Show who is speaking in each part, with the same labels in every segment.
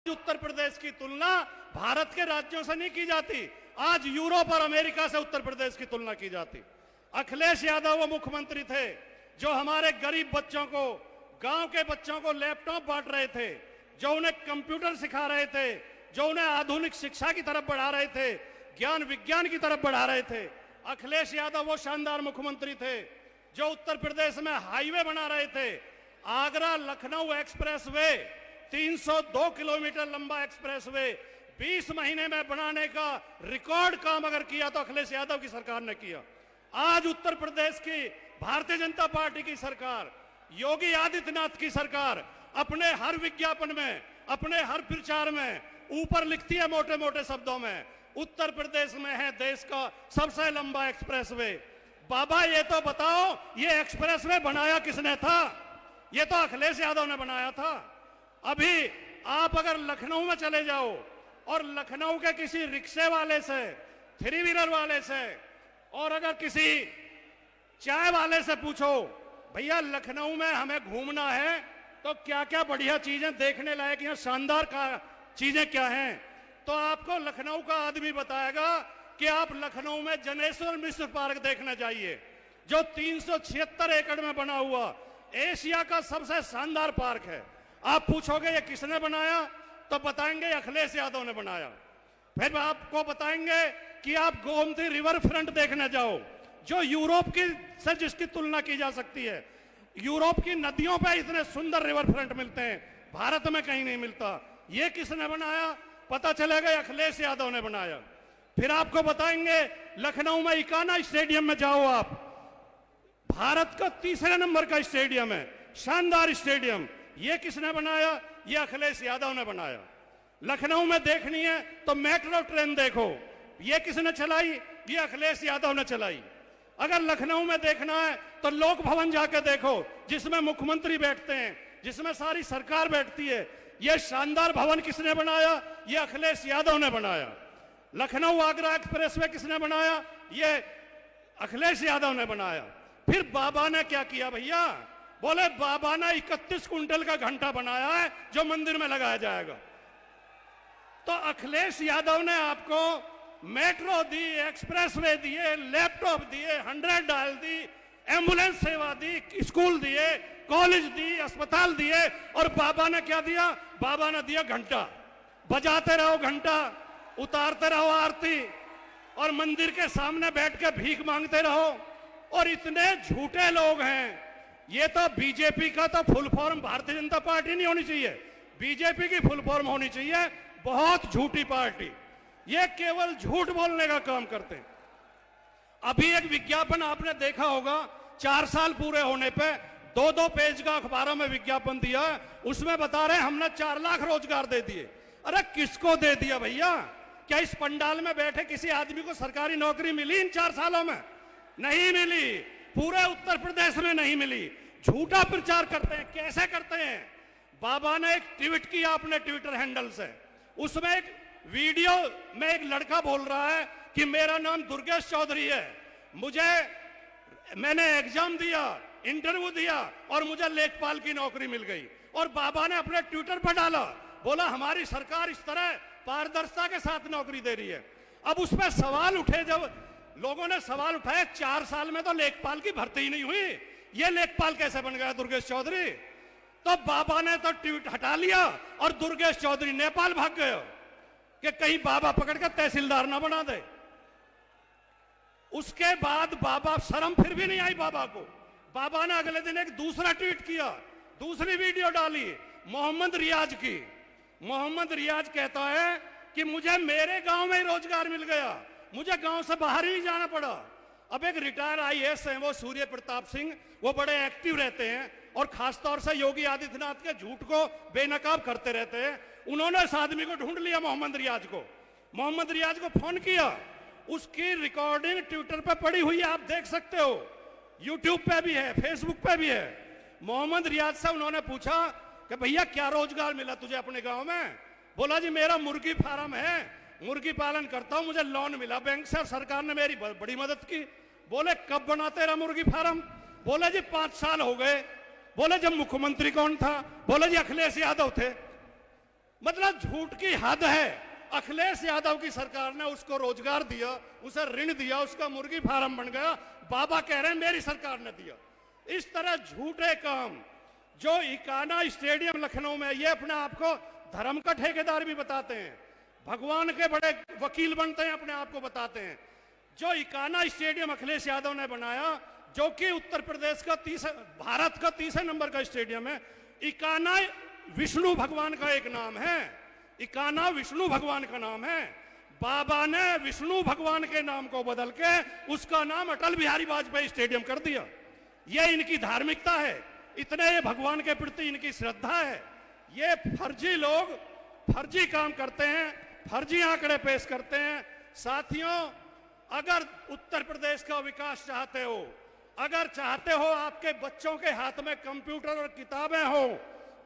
Speaker 1: उत्तर प्रदेश की तुलना भारत के राज्यों से नहीं की जाती, आज यूरोप और अमेरिका से उत्तर प्रदेश की तुलना की जाती। अखिलेश यादव वो मुख्यमंत्री थे जो हमारे गरीब बच्चों को, गांव के बच्चों को लैपटॉप बांट रहे थे, जो उन्हें कंप्यूटर सिखा रहे थे, जो उन्हें आधुनिक शिक्षा की तरफ बढ़ा रहे थे, ज्ञान विज्ञान की तरफ बढ़ा रहे थे। अखिलेश यादव वो शानदार मुख्यमंत्री थे जो उत्तर प्रदेश में हाईवे बना रहे थे। आगरा लखनऊ एक्सप्रेसवे 302 किलोमीटर लंबा एक्सप्रेसवे 20 महीने में बनाने का रिकॉर्ड काम अगर किया तो अखिलेश यादव की सरकार ने किया। आज उत्तर प्रदेश की भारतीय जनता पार्टी की सरकार, योगी आदित्यनाथ की सरकार अपने हर विज्ञापन में, अपने हर प्रचार में ऊपर लिखती है मोटे मोटे शब्दों में, उत्तर प्रदेश में है देश का सबसे लंबा एक्सप्रेसवे। बाबा ये तो बताओ, ये एक्सप्रेसवे बनाया किसने था? ये तो अखिलेश यादव ने बनाया था। अभी आप अगर लखनऊ में चले जाओ और लखनऊ के किसी रिक्शे वाले से, थ्री व्हीलर वाले से, और अगर किसी चाय वाले से पूछो भैया लखनऊ में हमें घूमना है तो क्या क्या बढ़िया चीजें देखने लायक, यहाँ शानदार चीजें क्या हैं, तो आपको लखनऊ का आदमी बताएगा कि आप लखनऊ में जनेश्वर मिश्र पार्क देखने जाइए, जो 376 एकड़ में बना हुआ एशिया का सबसे शानदार पार्क है। आप पूछोगे ये किसने बनाया तो बताएंगे अखिलेश यादव ने बनाया। फिर आपको बताएंगे कि आप गोमती रिवर फ्रंट देखने जाओ, जो यूरोप की से जिसकी तुलना की जा सकती है। यूरोप की नदियों पे इतने सुंदर रिवर फ्रंट मिलते हैं, भारत में कहीं नहीं मिलता। ये किसने बनाया? पता चलेगा अखिलेश यादव ने बनाया। फिर आपको बताएंगे लखनऊ में इकाना स्टेडियम में जाओ आप, भारत का 3रे नंबर का स्टेडियम है, शानदार स्टेडियम। ये किसने बनाया? ये अखिलेश यादव ने बनाया। लखनऊ में देखनी है तो मेट्रो ट्रेन देखो, ये किसने चलाई? ये अखिलेश यादव ने चलाई। अगर लखनऊ में देखना है तो लोक भवन जाके देखो, जिसमें मुख्यमंत्री बैठते हैं, जिसमें सारी सरकार बैठती है। ये शानदार भवन किसने बनाया? ये अखिलेश यादव ने बनाया। लखनऊ आगरा एक्सप्रेसवे किसने बनाया? ये अखिलेश यादव ने बनाया। फिर बाबा ने क्या किया भैया? बोले बाबा ने 31 कुंटल का घंटा बनाया है जो मंदिर में लगाया जाएगा। तो अखिलेश यादव ने आपको मेट्रो दी, एक्सप्रेसवे दिए, लैपटॉप दिए, 100 डायल दी, एम्बुलेंस सेवा दी, स्कूल दिए, कॉलेज दी, अस्पताल दिए, और बाबा ने क्या दिया? बाबा ने दिया घंटा। बजाते रहो घंटा, उतारते रहो आरती, और मंदिर के सामने बैठ के भीख मांगते रहो। और इतने झूठे लोग हैं। ये तो बीजेपी का तो full form Bharatiya Janata party नहीं होनी चाहिए, बीजेपी की फुल फॉर्म होनी चाहिए बहुत झूठी पार्टी। ये केवल झूठ बोलने का काम करते हैं। अभी एक विज्ञापन आपने देखा होगा, 4 साल पूरे होने पे 2-2 पेज का अखबारों में विज्ञापन दिया, उसमें बता रहे हमने 4 लाख रोजगार दे दिए। अरे किसको दे दिया भैया? क्या इस पंडाल में बैठे किसी आदमी को सरकारी नौकरी मिली इन 4 सालों में? नहीं मिली, पूरे उत्तर प्रदेश में नहीं मिली। झूठा प्रचार करते हैं। कैसे करते हैं? बाबा ने एक ट्वीट किया अपने ट्विटर हैंडल से, उसमें एक वीडियो में एक लड़का बोल रहा है कि मेरा नाम दुर्गेश चौधरी है, मैंने एग्जाम दिया, इंटरव्यू दिया और मुझे लेखपाल की नौकरी मिल गई। और बाबा ने अपने ट्विटर पर डाला, बोला हमारी सरकार इस तरह पारदर्शिता के साथ नौकरी दे रही है। अब उस पर सवाल उठे, जब लोगों ने सवाल उठाया 4 साल में तो लेखपाल की भर्ती ही नहीं हुई, ये लेखपाल कैसे बन गया दुर्गेश चौधरी? तो बाबा ने तो ट्वीट हटा लिया और दुर्गेश चौधरी नेपाल भाग गए कि कहीं बाबा पकड़ कर तहसीलदार ना बना दे। उसके बाद बाबा, शर्म फिर भी नहीं आई बाबा को, बाबा ने अगले दिन एक दूसरा ट्वीट किया, दूसरी वीडियो डाली मोहम्मद रियाज की। मोहम्मद रियाज कहता है कि मुझे मेरे गांव में ही रोजगार मिल गया, मुझे गांव से बाहर ही जाना पड़ा। अब एक रिटायर IAS हैं वो सूर्य प्रताप सिंह, वो बड़े एक्टिव रहते हैं और खासतौर से योगी आदित्यनाथ के झूठ को बेनकाब करते रहते हैं। उन्होंने इस आदमी को ढूंढ लिया, मोहम्मद रियाज को। मोहम्मद रियाज को फोन किया, उसकी रिकॉर्डिंग ट्विटर पे पड़ी हुई है, आप देख सकते हो, यूट्यूब पे भी है, फेसबुक पे भी है। मोहम्मद रियाज से उन्होंने पूछा कि भैया क्या रोजगार मिला तुझे अपने गांव में? बोला जी मेरा मुर्गी फार्म है, मुर्गी पालन करता हूं, मुझे लोन मिला बैंक से, सरकार ने मेरी बड़ी मदद की। बोले कब बना तेरा मुर्गी फार्म? बोले जी 5 साल हो गए। बोले जब मुख्यमंत्री कौन था? बोले जी अखिलेश यादव थे। मतलब झूठ की हद है। अखिलेश यादव की सरकार ने उसको रोजगार दिया, उसे ऋण दिया, उसका मुर्गी फार्म बन गया। बाबा कह रहे हैं मेरी सरकार ने दिया। इस तरह झूठे काम, जो इकाना स्टेडियम लखनऊ में, ये अपने आप को धर्म का ठेकेदार भी बताते हैं, भगवान के बड़े वकील बनते हैं, अपने आप को बताते हैं। जो इकाना स्टेडियम अखिलेश यादव ने बनाया, जो कि उत्तर प्रदेश का भारत का 30 नंबर का स्टेडियम है। इकाना विष्णु भगवान का एक नाम है, इकाना विष्णु भगवान का नाम है। बाबा ने विष्णु भगवान के नाम को बदल के उसका नाम अटल बिहारी वाजपेयी स्टेडियम कर दिया। यह इनकी धार्मिकता है, इतने ये भगवान के प्रति इनकी श्रद्धा है। ये फर्जी लोग फर्जी काम करते हैं, फर्जी आंकड़े पेश करते हैं। साथियों, अगर उत्तर प्रदेश का विकास चाहते हो, अगर चाहते हो आपके बच्चों के हाथ में कंप्यूटर और किताबें हो,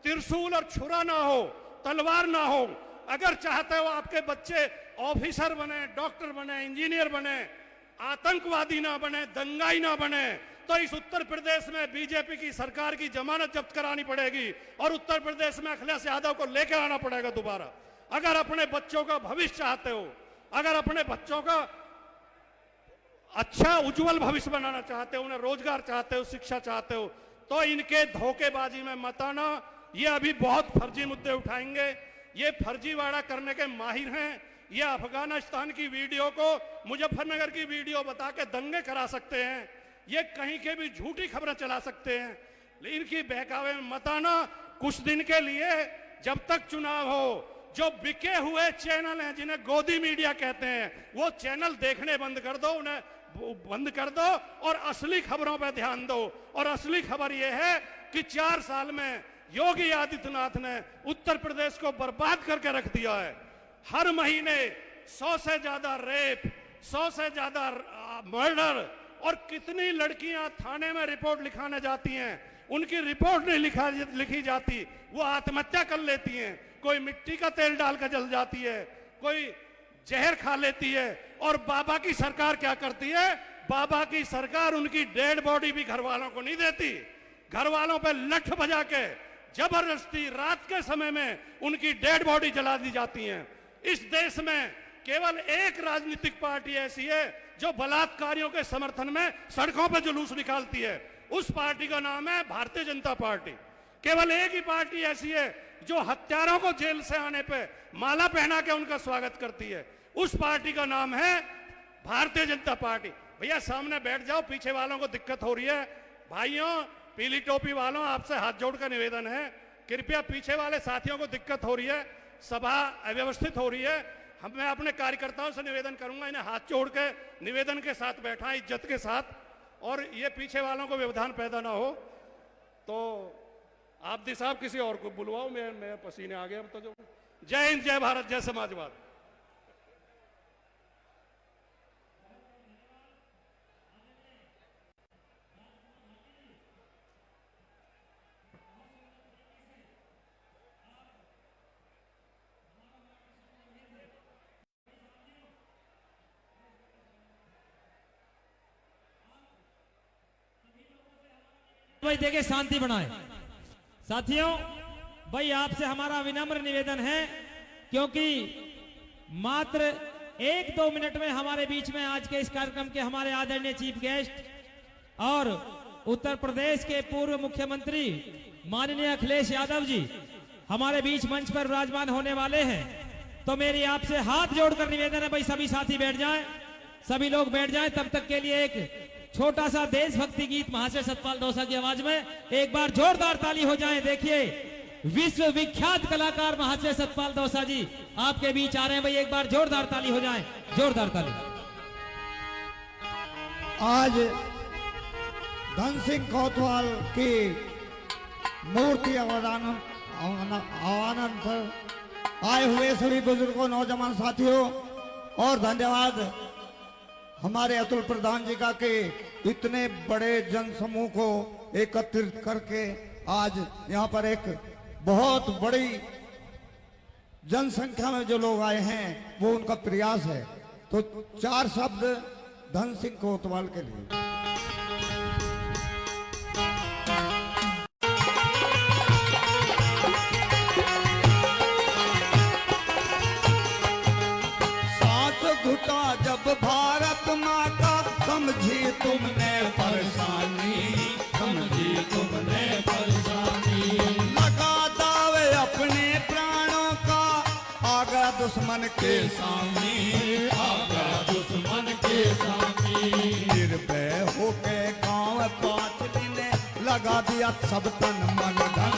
Speaker 1: त्रिशूल और छुरा ना हो, तलवार ना हो, अगर चाहते हो आपके बच्चे ऑफिसर बने, डॉक्टर बने, इंजीनियर बने, आतंकवादी ना बने, दंगाई ना बने, तो इस उत्तर प्रदेश में बीजेपी की सरकार की जमानत जब्त करानी पड़ेगी और उत्तर प्रदेश में अखिलेश यादव को लेकर आना पड़ेगा दोबारा। अगर अपने बच्चों का भविष्य चाहते हो, अगर अपने बच्चों का अच्छा उज्जवल भविष्य बनाना चाहते हो, उन्हें रोजगार चाहते हो, शिक्षा चाहते हो, तो इनके धोखेबाजी में मत आना। ये अभी बहुत फर्जी मुद्दे उठाएंगे, ये फर्जीवाड़ा करने के माहिर हैं। ये अफगानिस्तान की वीडियो को मुजफ्फरनगर की वीडियो बता के दंगे करा सकते हैं, ये कहीं के भी झूठी खबरें चला सकते हैं। लेकिन इनकी बहकावे में मत आना। कुछ दिन के लिए, जब तक चुनाव हो, जो बिके हुए चैनल हैं जिन्हें गोदी मीडिया कहते हैं, वो चैनल देखने बंद कर दो, उन्हें बंद कर दो और असली खबरों पर ध्यान दो। और असली खबर यह है कि 4 साल में योगी आदित्यनाथ ने उत्तर प्रदेश को बर्बाद करके रख दिया है। हर महीने 100 से ज्यादा रेप, 100 से ज्यादा मर्डर, और कितनी लड़कियां थाने में रिपोर्ट लिखाने जाती हैं, उनकी रिपोर्ट नहीं लिखी जाती, वो आत्महत्या कर लेती हैं। कोई मिट्टी का तेल डालकर जल जाती है, कोई जहर खा लेती है। और बाबा की सरकार क्या करती है? बाबा की सरकार उनकी डेड बॉडी भी घर वालों को नहीं देती, घर वालों पे लठ बजा के जबरदस्ती रात के समय में उनकी डेड बॉडी जला दी जाती है। इस देश में केवल एक राजनीतिक पार्टी ऐसी है जो बलात्कारियों के समर्थन में सड़कों पर जुलूस निकालती है, उस पार्टी का नाम है भारतीय जनता पार्टी। केवल एक ही पार्टी ऐसी है जो हत्यारों को जेल से आने पे माला पहना के उनका स्वागत करती है, उस पार्टी का नाम है भारतीय जनता पार्टी। भैया सामने बैठ जाओ, पीछे वालों को दिक्कत हो रही है। भाइयों, पीली टोपी वालों, आपसे हाथ जोड़कर निवेदन है, कृपया पीछे वाले साथियों को दिक्कत हो रही है, सभा अव्यवस्थित हो रही है। मैं अपने कार्यकर्ताओं से निवेदन करूंगा, इन्हें हाथ जोड़ के निवेदन के साथ बैठा, इज्जत के साथ, और ये पीछे वालों को व्यवधान पैदा ना हो। तो आप दी साहब किसी और को बुलवाओ, मैं पसीने आ गए अब तो। जो जय हिंद, जय भारत, जय समाजवाद।
Speaker 2: भाई देखे शांति बनाए। साथियों, भाई आपसे हमारा विनम्र निवेदन है, क्योंकि मात्र 1-2 मिनट में हमारे बीच में आज के इस कार्यक्रम के हमारे आदरणीय चीफ गेस्ट और उत्तर प्रदेश के पूर्व मुख्यमंत्री माननीय अखिलेश यादव जी हमारे बीच मंच पर विराजमान होने वाले हैं। तो मेरी आपसे हाथ जोड़कर निवेदन है, भाई सभी साथी बैठ जाएं, सभी लोग बैठ जाएं। तब तक के लिए एक छोटा सा देशभक्ति गीत महाशय सतपाल दौसा की आवाज में एक बार जोरदार ताली हो जाए। देखिए, विश्व विख्यात कलाकार महाशय सतपाल दौसा जी आपके बीच आ रहे हैं। भाई एक बार जोरदार ताली हो जाए, जोरदार ताली।
Speaker 3: आज धन सिंह कोतवाल की मूर्ति आवाहन पर आए हुए सभी बुजुर्गों, नौजवान साथियों, और धन्यवाद हमारे अतुल प्रधान जी का कि इतने बड़े जनसमूह को एकत्रित करके आज यहाँ पर एक बहुत बड़ी जनसंख्या में जो लोग आए हैं वो उनका प्रयास है। तो 4 शब्द धन सिंह कोतवाल के लिए। गया दुश्मन के सामने,
Speaker 4: आ गया दुश्मन के सामने।
Speaker 3: निर्भय होके गांव 5 दिन लगा दिया सब तन मन धन।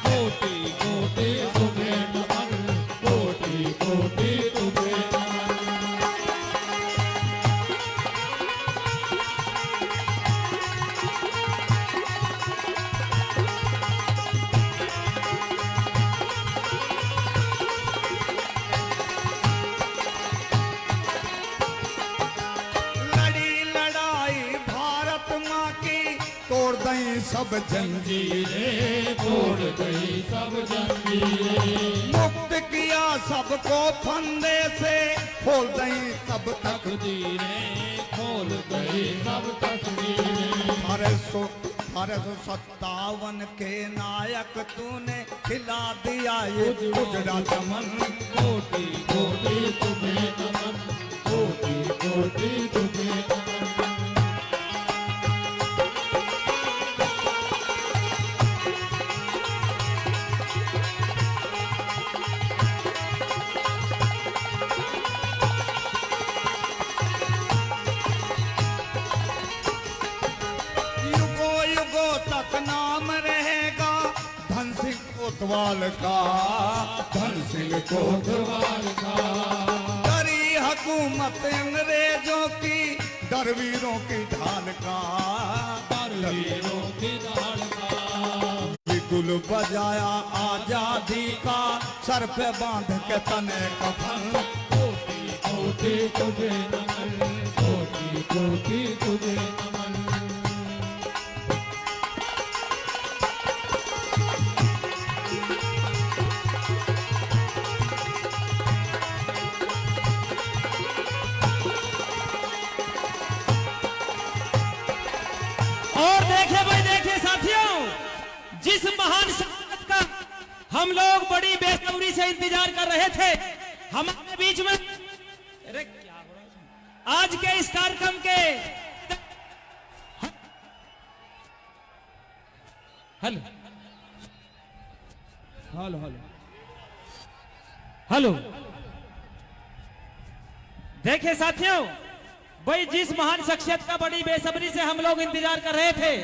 Speaker 4: कोटि कोटि तुम्हें नमन, कोटि कोटि तुम्हें नमन।
Speaker 3: लड़ी लड़ाई भारत माँ की, तोड़ दई सब जंजीरें,
Speaker 4: जंजीरें तोड़ गई सब जंजीरें।
Speaker 3: मुक्त किया सबको फंदे से, खोल दई सब तक।
Speaker 4: तकदीरें खोल गई सब तकदीरें।
Speaker 3: 1857 के नायक तूने खिला दिया ये उजड़ा चमन।
Speaker 4: कोटि कोटि तुम्हें नमन, कोटि कोटि तुम्हें नमन।
Speaker 3: युगों युगों तक नाम रहेगा धन सिंह कोतवाल का, धन सिंह
Speaker 4: कोतवाल का।
Speaker 3: करी हुकूमत अंग्रेजों की, दरवीरों की ढाल का।
Speaker 4: वीरों की ढाल का।
Speaker 3: बिगुल बजाया आजादी का, सर पे बांध के तने कफन।
Speaker 4: कोटि कोटि तुम्हें नमन, कोटि कोटि तुम्हें नमन।
Speaker 2: और देखिए भाई, देखिए साथियों, जिस महान शख्सियत का हम लोग बड़ी बेसब्री से इंतजार कर रहे थे, हमारे बीच में अरे क्या हो रहा है? आज के इस कार्यक्रम के हेलो हेलो हेलो हेलो देखिए साथियों, भाई जिस महान शख्सियत का बड़ी बेसब्री से हम लोग इंतजार कर रहे थे,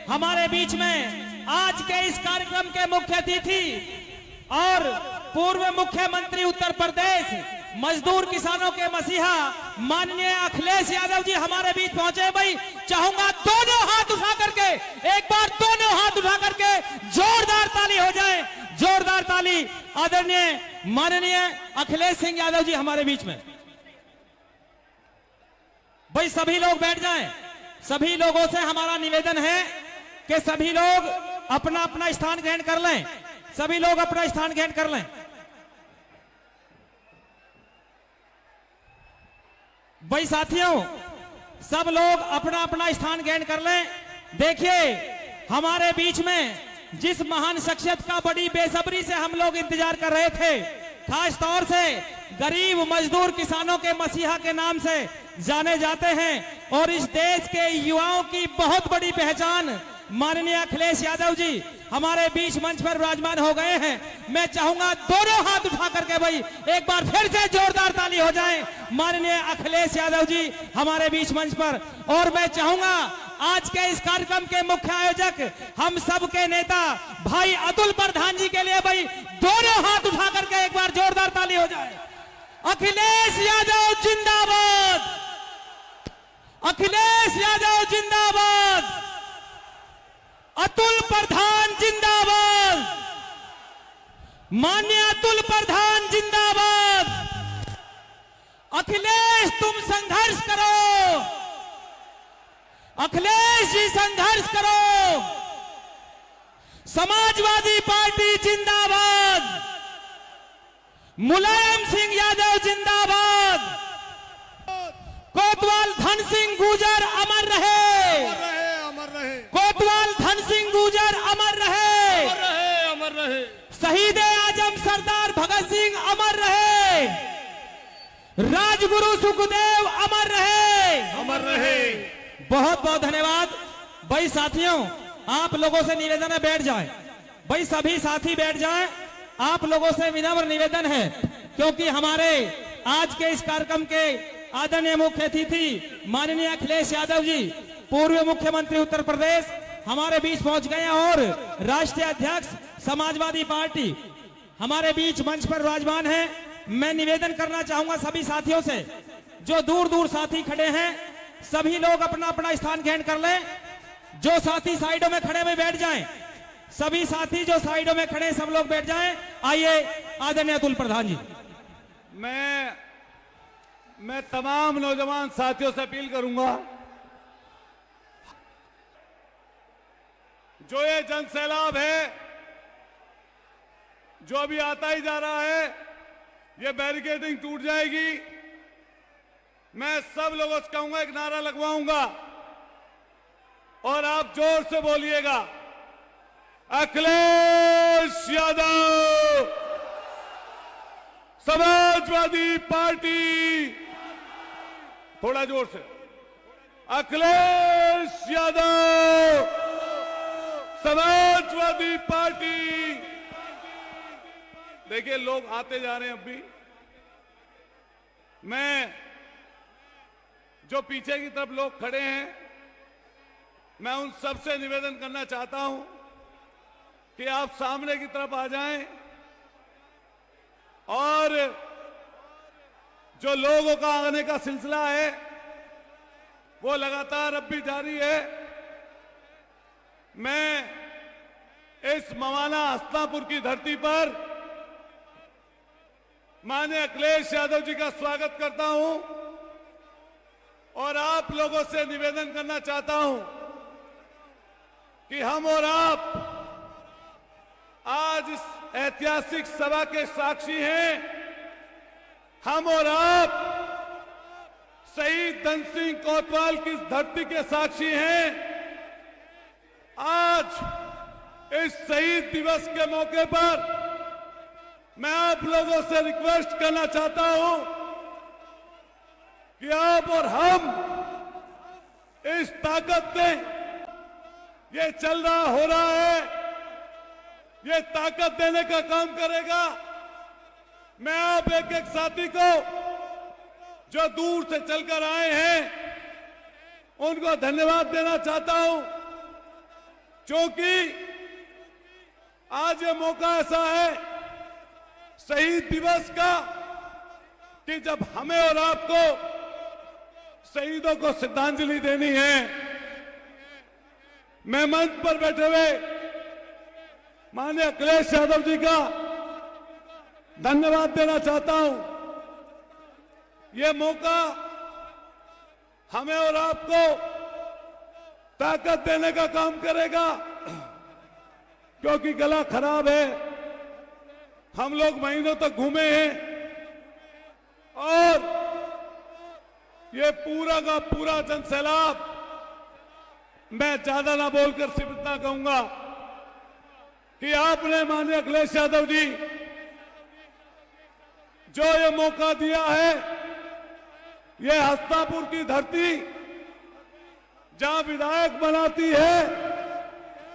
Speaker 2: हमारे बीच में आज के इस कार्यक्रम के मुख्य अतिथि और पूर्व मुख्यमंत्री उत्तर प्रदेश, मजदूर किसानों के मसीहा माननीय अखिलेश यादव जी हमारे बीच पहुंचे। भाई चाहूंगा दोनों हाथ उठा करके, एक बार दोनों हाथ उठा करके जोरदार ताली हो जाए, जोरदार ताली। आदरणीय माननीय अखिलेश सिंह यादव जी हमारे बीच में। भाई सभी लोग बैठ जाएं। सभी लोगों से हमारा निवेदन है कि सभी लोग अपना अपना स्थान ग्रहण कर लें। सभी लोग अपना स्थान ग्रहण कर लें। भाई साथियों, सब लोग अपना अपना स्थान ग्रहण कर लें। देखिए हमारे बीच में जिस महान शख्सियत का बड़ी बेसब्री से हम लोग इंतजार कर रहे थे, खास तौर से गरीब मजदूर किसानों के मसीहा के नाम से जाने जाते हैं और इस देश के युवाओं की बहुत बड़ी पहचान माननीय अखिलेश यादव जी हमारे बीच मंच पर विराजमान हो गए हैं। मैं चाहूंगा दोनों हाथ उठा करके भाई एक बार फिर से जोरदार ताली हो जाए माननीय अखिलेश यादव जी हमारे बीच मंच पर। और मैं चाहूंगा आज के इस कार्यक्रम के मुख्य आयोजक, हम सब के नेता भाई अतुल प्रधान जी के लिए भाई दोनों हाथ उठा करके एक बार जोरदार ताली हो जाए। अखिलेश यादव जिंदाबाद, अखिलेश यादव जिंदाबाद, अतुल प्रधान जिंदाबाद, माननीय अतुल प्रधान जिंदाबाद। अखिलेश तुम संघर्ष करो, अखिलेश जी संघर्ष करो। समाजवादी पार्टी जिंदाबाद, मुलायम सिंह यादव जिंदाबाद, कोतवाल धन सिंह गुर्जर अमर रहे,
Speaker 1: अमर रहे,
Speaker 2: कोतवाल धन सिंह गुर्जर अमर रहे,
Speaker 1: अमर रहे, अमर रहे।
Speaker 2: शहीद आजम सरदार भगत सिंह अमर रहे, राजगुरु सुखदेव अमर रहे,
Speaker 1: अमर रहे।
Speaker 2: बहुत बहुत धन्यवाद। भाई साथियों, आप लोगों से निवेदन है बैठ जाएं। भाई सभी साथी बैठ जाएं। आप लोगों से विनम्र निवेदन है क्योंकि हमारे आज के इस कार्यक्रम के आदरणीय मुख्य अतिथि माननीय अखिलेश यादव जी, पूर्व मुख्यमंत्री उत्तर प्रदेश, हमारे बीच पहुंच गए हैं और राष्ट्रीय अध्यक्ष समाजवादी पार्टी हमारे बीच मंच पर विराजमान है। मैं निवेदन करना चाहूंगा सभी साथियों से, जो दूर दूर साथी खड़े हैं, सभी लोग अपना अपना स्थान ग्रहण कर लें। जो साथी साइडों में खड़े में बैठ जाएं, सभी साथी जो साइडों में खड़े हैं सब लोग बैठ जाएं। आइए आदरणीय अतुल प्रधान जी।
Speaker 5: मैं तमाम नौजवान साथियों से अपील करूंगा, जो ये जन सैलाब है जो अभी आता ही जा रहा है, ये बैरिकेडिंग टूट जाएगी। मैं सब लोगों से कहूंगा, एक नारा लगवाऊंगा और आप जोर से बोलिएगा, अखिलेश यादव समाजवादी पार्टी। थोड़ा जोर से, अखिलेश यादव समाजवादी पार्टी। देखिए लोग आते जा रहे हैं। अब भी मैं जो पीछे की तरफ लोग खड़े हैं, मैं उन सबसे निवेदन करना चाहता हूं कि आप सामने की तरफ आ जाएं और जो लोगों का आने का सिलसिला है वो लगातार अब भी जारी है। मैं इस मवाना हस्तिनापुर की धरती पर माननीय अखिलेश यादव जी का स्वागत करता हूं और आप लोगों से निवेदन करना चाहता हूं कि हम और आप आज इस ऐतिहासिक सभा के साक्षी हैं। हम और आप शहीद धन सिंह कोतवाल की धरती के साक्षी हैं। आज इस शहीद दिवस के मौके पर मैं आप लोगों से रिक्वेस्ट करना चाहता हूं कि आप और हम इस ताकत ने, ये चल रहा हो रहा है, ये ताकत देने का काम करेगा। मैं आप एक एक साथी को जो दूर से चलकर आए हैं उनको धन्यवाद देना चाहता हूं, क्योंकि आज ये मौका ऐसा है शहीद दिवस का कि जब हमें और आपको शहीदों को श्रद्धांजलि देनी है। मैं मंच पर बैठे हुए माननीय अखिलेश यादव जी का धन्यवाद देना चाहता हूं। यह मौका हमें और आपको ताकत देने का काम करेगा, क्योंकि गला खराब है। हम लोग महीनों तक घूमे हैं और ये पूरा का पूरा जन सैलाब, मैं ज्यादा ना बोलकर सिर्फ इतना कहूंगा कि आपने माननीय अखिलेश यादव जी जो ये मौका दिया है, ये हस्तिनापुर की धरती जहां विधायक बनाती है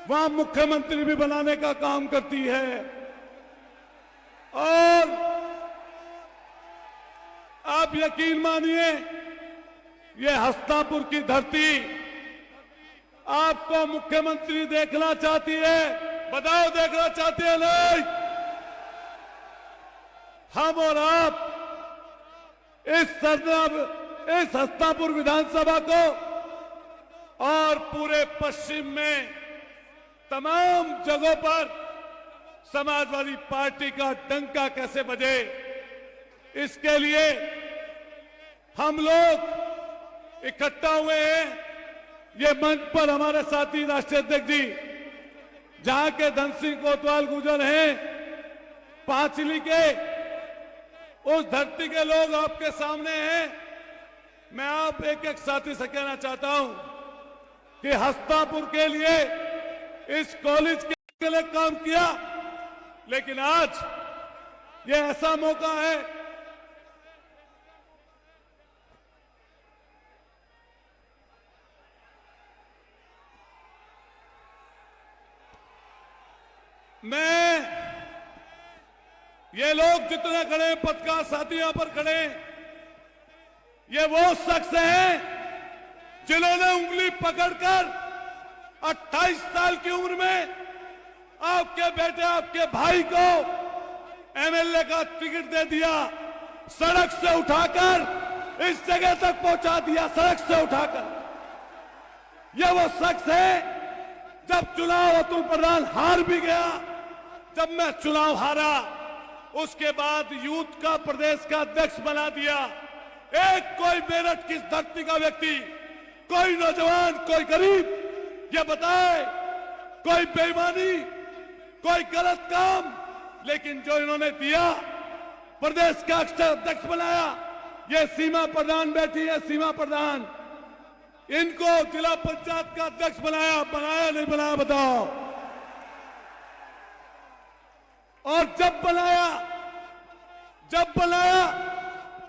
Speaker 5: वहां मुख्यमंत्री भी बनाने का काम करती है। और आप यकीन मानिए, ये हस्तिनापुर की धरती आपको मुख्यमंत्री देखना चाहती है। बताओ, देखना चाहती है नहीं? हम और आप इस हस्तिनापुर विधानसभा को और पूरे पश्चिम में तमाम जगहों पर समाजवादी पार्टी का डंका कैसे बजे, इसके लिए हम लोग इकट्ठा हुए हैं। ये मंच पर हमारे साथी राष्ट्रीय अध्यक्ष जी, जहां के धन सिंह कोतवाल गुजर हैं, पांचली के, उस धरती के लोग आपके सामने हैं। मैं आप एक एक साथी से कहना चाहता हूं कि हस्तिनापुर के लिए, इस कॉलेज के लिए काम किया, लेकिन आज ये ऐसा मौका है ये लोग जितने खड़े हैं, पत्रकार साथी यहां पर खड़े हैं, ये वो शख्स हैं जिन्होंने उंगली पकड़कर 28 साल की उम्र में आपके बेटे, आपके भाई को एमएलए का टिकट दे दिया, सड़क से उठाकर इस जगह तक पहुंचा दिया, सड़क से उठाकर। यह वो शख्स है, जब चुनाव अतुल प्रधान हार भी गया, जब मैं चुनाव हारा, उसके बाद यूथ का प्रदेश का अध्यक्ष बना दिया। एक कोई मेरठ की धरती का व्यक्ति, कोई नौजवान, कोई गरीब ये बताए कोई बेईमानी, कोई गलत काम, लेकिन जो इन्होंने दिया, प्रदेश का अध्यक्ष बनाया। ये सीमा प्रधान बैठी है, सीमा प्रधान, इनको जिला पंचायत का अध्यक्ष बनाया, बनाया नहीं बनाया बताओ। और जब बनाया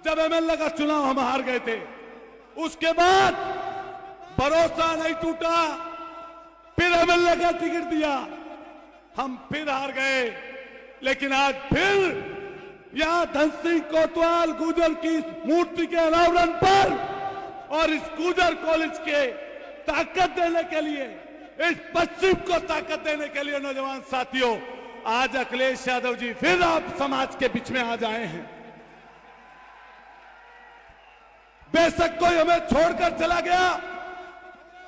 Speaker 5: जब एमएलए का चुनाव हम हार गए थे, उसके बाद भरोसा नहीं टूटा, फिर एमएलए का टिकट दिया, हम फिर हार गए। लेकिन आज फिर यहां धन सिंह कोतवाल गुर्जर की मूर्ति के अनावरण पर और इस गुर्जर कॉलेज के ताकत देने के लिए, इस पश्चिम को ताकत देने के लिए नौजवान साथियों, आज अखिलेश यादव जी फिर आप समाज के बीच में आ जाए हैं। बेशक कोई हमें छोड़कर चला गया,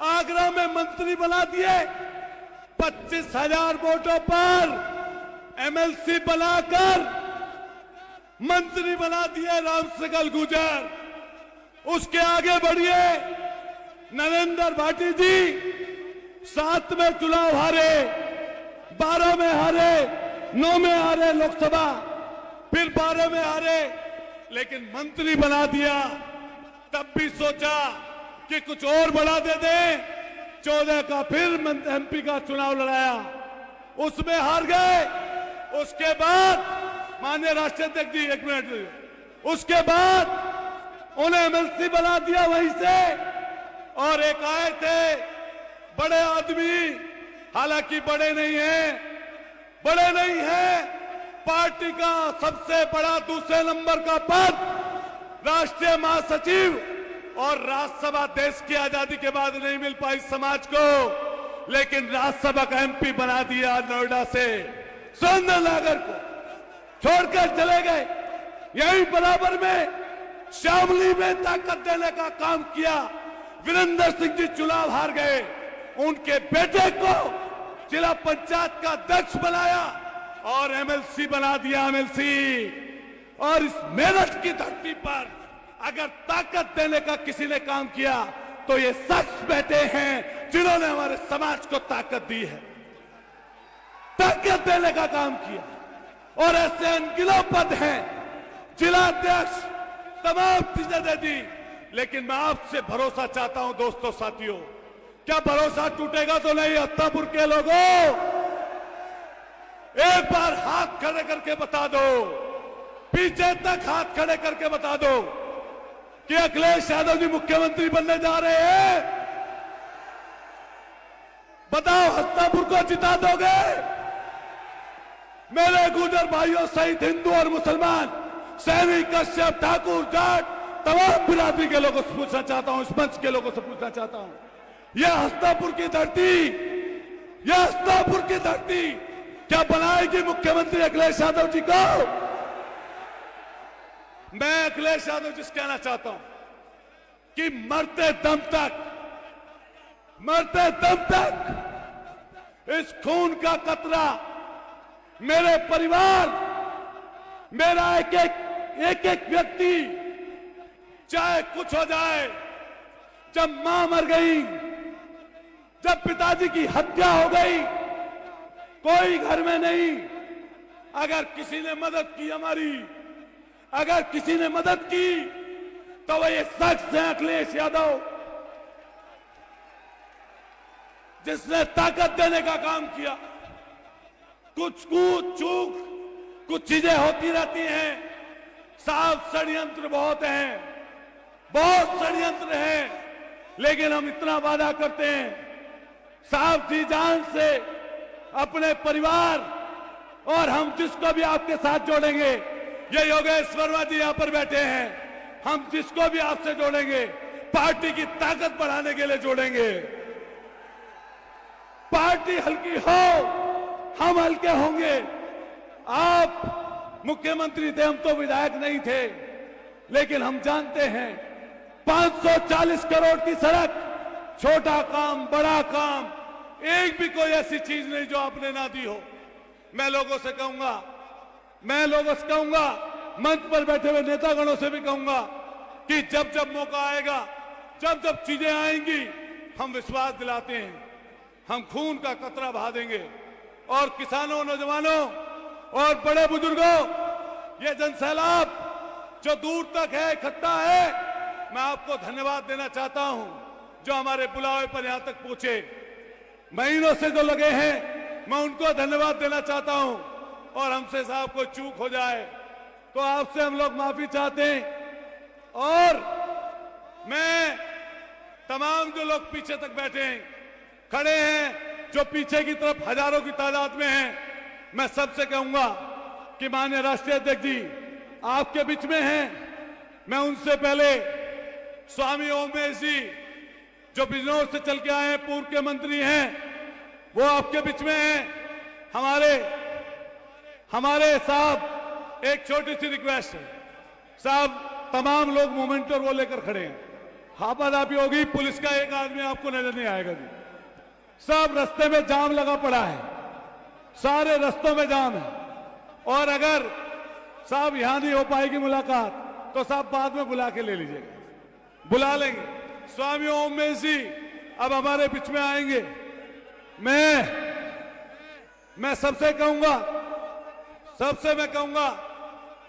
Speaker 5: आगरा में मंत्री बना दिए, 25,000 वोटों पर एमएलसी बनाकर मंत्री बना दिए रामसगल गुर्जर। उसके आगे बढ़िए, नरेंद्र भाटी जी 7 में चुनाव हारे, 12 में हारे, 9 में हारे लोकसभा, फिर 12 में हारे, लेकिन मंत्री बना दिया। तब भी सोचा कि कुछ और बढ़ा दे दें, 14 का फिर एमपी का चुनाव लड़ाया, उसमें हार गए। उसके बाद माननीय राष्ट्रीय अध्यक्ष जी, एक मिनट, उसके बाद उन्हें एमएलसी बना दिया वहीं से। और एक आए थे बड़े आदमी, हालांकि बड़े नहीं हैं, पार्टी का सबसे बड़ा दूसरे नंबर का पद राष्ट्रीय महासचिव, और राज्यसभा देश की आजादी के बाद नहीं मिल पाई समाज को, लेकिन राज्यसभा का एमपी बना दिया नोएडा से। सुरेंद्रनगर को छोड़कर चले गए। यही बराबर में शामली में ताकत देने का काम किया। वीरेंद्र सिंह जी चुनाव हार गए, उनके बेटे को जिला पंचायत का अध्यक्ष बनाया और एमएलसी बना दिया, एमएलसी। और इस मेरठ की धरती पर अगर ताकत देने का किसी ने काम किया तो ये शख्स बैठे हैं जिन्होंने हमारे समाज को ताकत दी है, ताकत देने का काम किया। और ऐसे अनगिनत पद हैं, जिलाध्यक्ष, तमाम चीजें दे दी। लेकिन मैं आपसे भरोसा चाहता हूं दोस्तों, साथियों, क्या भरोसा टूटेगा तो नहीं? हत्तापुर के लोगों, एक बार हाथ खड़े करके बता दो, पीछे तक हाथ खड़े करके बता दो कि अखिलेश यादव जी मुख्यमंत्री बनने जा रहे हैं। बताओ, हत्तापुर को जिता दोगे? मेरे गुर्जर भाइयों सहित हिंदू और मुसलमान, सैनिक, कश्यप, ठाकुर, जाट, तमाम बिरादरी के लोगों से पूछना चाहता हूं, इस मंच के लोगों से पूछना चाहता हूं, यह हस्तापुर की धरती क्या बनाएगी मुख्यमंत्री अखिलेश यादव जी को? मैं अखिलेश यादव जी से कहना चाहता हूं कि मरते दम तक इस खून का कतरा, मेरे परिवार, मेरा एक एक व्यक्ति, चाहे कुछ हो जाए, जब मां मर गई, जब पिताजी की हत्या हो गई, कोई घर में नहीं, अगर किसी ने मदद की हमारी, अगर किसी ने मदद की तो वह ये शख्स है अखिलेश यादव, जिसने ताकत देने का काम किया। कुछ चूक कुछ चीजें होती रहती हैं, साफ षड्यंत्र बहुत षड्यंत्र हैं, लेकिन हम इतना वादा करते हैं, साफ जी जान से अपने परिवार, और हम जिसको भी आपके साथ जोड़ेंगे, ये योगेश वर्मा जी यहां पर बैठे हैं, हम जिसको भी आपसे जोड़ेंगे पार्टी की ताकत बढ़ाने के लिए जोड़ेंगे। पार्टी हल्की हो, हम हल्के होंगे। आप मुख्यमंत्री थे, हम तो विधायक नहीं थे, लेकिन हम जानते हैं 540 करोड़ की सड़क, छोटा काम बड़ा काम, एक भी कोई ऐसी चीज नहीं जो आपने ना दी हो। मैं लोगों से कहूंगा, मंच पर बैठे हुए नेतागणों से भी कहूंगा कि जब जब मौका आएगा, जब जब चीजें आएंगी, हम विश्वास दिलाते हैं, हम खून का कतरा बहा देंगे। और किसानों, नौजवानों और बड़े बुजुर्गों, ये जनसैलाब जो दूर तक है, इकट्ठा है, मैं आपको धन्यवाद देना चाहता हूं जो हमारे बुलावे पर यहां तक पहुंचे। महीनों से जो लगे हैं, मैं उनको धन्यवाद देना चाहता हूं। और हमसे साहब कोई चूक हो जाए तो आपसे हम लोग माफी चाहते हैं। और मैं तमाम जो लोग पीछे तक बैठे हैं, खड़े हैं, जो पीछे की तरफ हजारों की तादाद में हैं, मैं सबसे कहूंगा कि माननीय राष्ट्रीय अध्यक्ष जी आपके बीच में हैं। मैं उनसे पहले स्वामी ओमेश जी जो बिजनौर से चल के आए हैं, पूर्व के मंत्री हैं, वो आपके बीच में हैं। हमारे साहब, एक छोटी सी रिक्वेस्ट है साहब, तमाम लोग मोमेंट पर वो लेकर खड़े हैं, हाथापाई होगी, पुलिस का एक आदमी आपको नजर नहीं आएगा जी। सब रास्ते में जाम लगा पड़ा है, सारे रास्तों में जाम है। और अगर साहब यहां नहीं हो पाएगी मुलाकात तो साहब बाद में बुला के ले लीजिएगा, बुला लेंगे। स्वामी ओमेश जी अब हमारे बीच में आएंगे। मैं सबसे मैं कहूंगा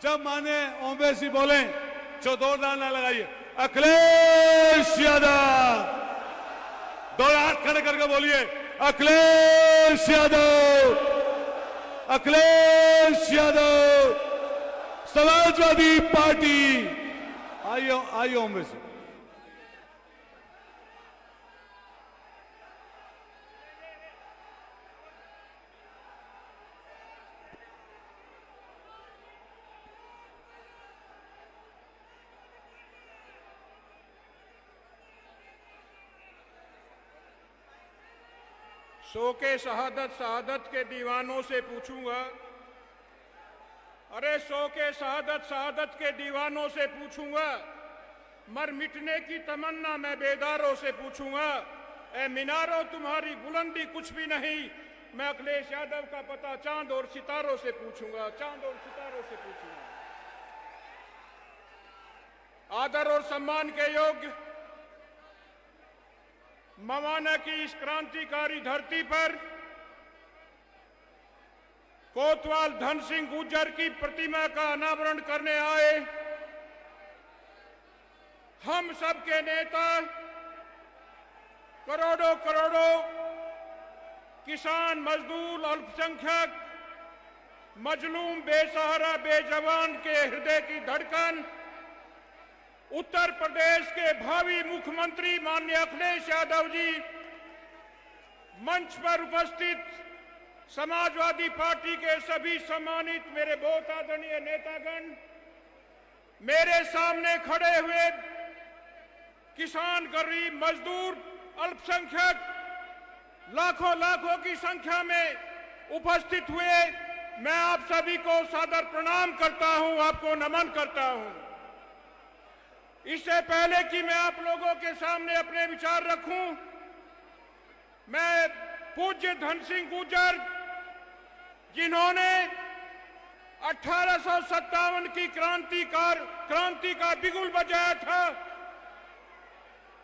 Speaker 5: जब माने ओमेश जी बोले, चौधोरदार ना लगाइए, अखिलेश यादव, दो हाथ खड़े करके बोलिए, अखिलेश यादव, अखिलेश यादव, समाजवादी पार्टी। आइए ओमेश जी।
Speaker 6: सो के शहादत के दीवानों से पूछूंगा, अरे सो के शहादत के दीवानों से पूछूंगा, मर मिटने की तमन्ना मैं बेदारों से पूछूंगा, ए मीनारों तुम्हारी बुलंदी कुछ भी नहीं, मैं अखिलेश यादव का पता चांद और सितारों से पूछूंगा, चांद और सितारों से पूछूंगा। आदर और सम्मान के योग्य मवाना की इस क्रांतिकारी धरती पर कोतवाल धन सिंह गुर्जर की प्रतिमा का अनावरण करने आए हम सबके नेता, करोड़ों करोड़ों किसान, मजदूर, अल्पसंख्यक, मजलूम, बेसहारा, बेजवान के हृदय की धड़कन, उत्तर प्रदेश के भावी मुख्यमंत्री माननीय अखिलेश यादव जी, मंच पर उपस्थित समाजवादी पार्टी के सभी सम्मानित मेरे बहुत आदरणीय नेतागण, मेरे सामने खड़े हुए किसान, गरीब, मजदूर, अल्पसंख्यक, लाखों लाखों की संख्या में उपस्थित हुए, मैं आप सभी को सादर प्रणाम करता हूं, आपको नमन करता हूं। इससे पहले कि मैं आप लोगों के सामने अपने विचार रखूं, मैं पूज्य धन सिंह गुर्जर जिन्होंने 1857 की क्रांति का बिगुल बजाया था,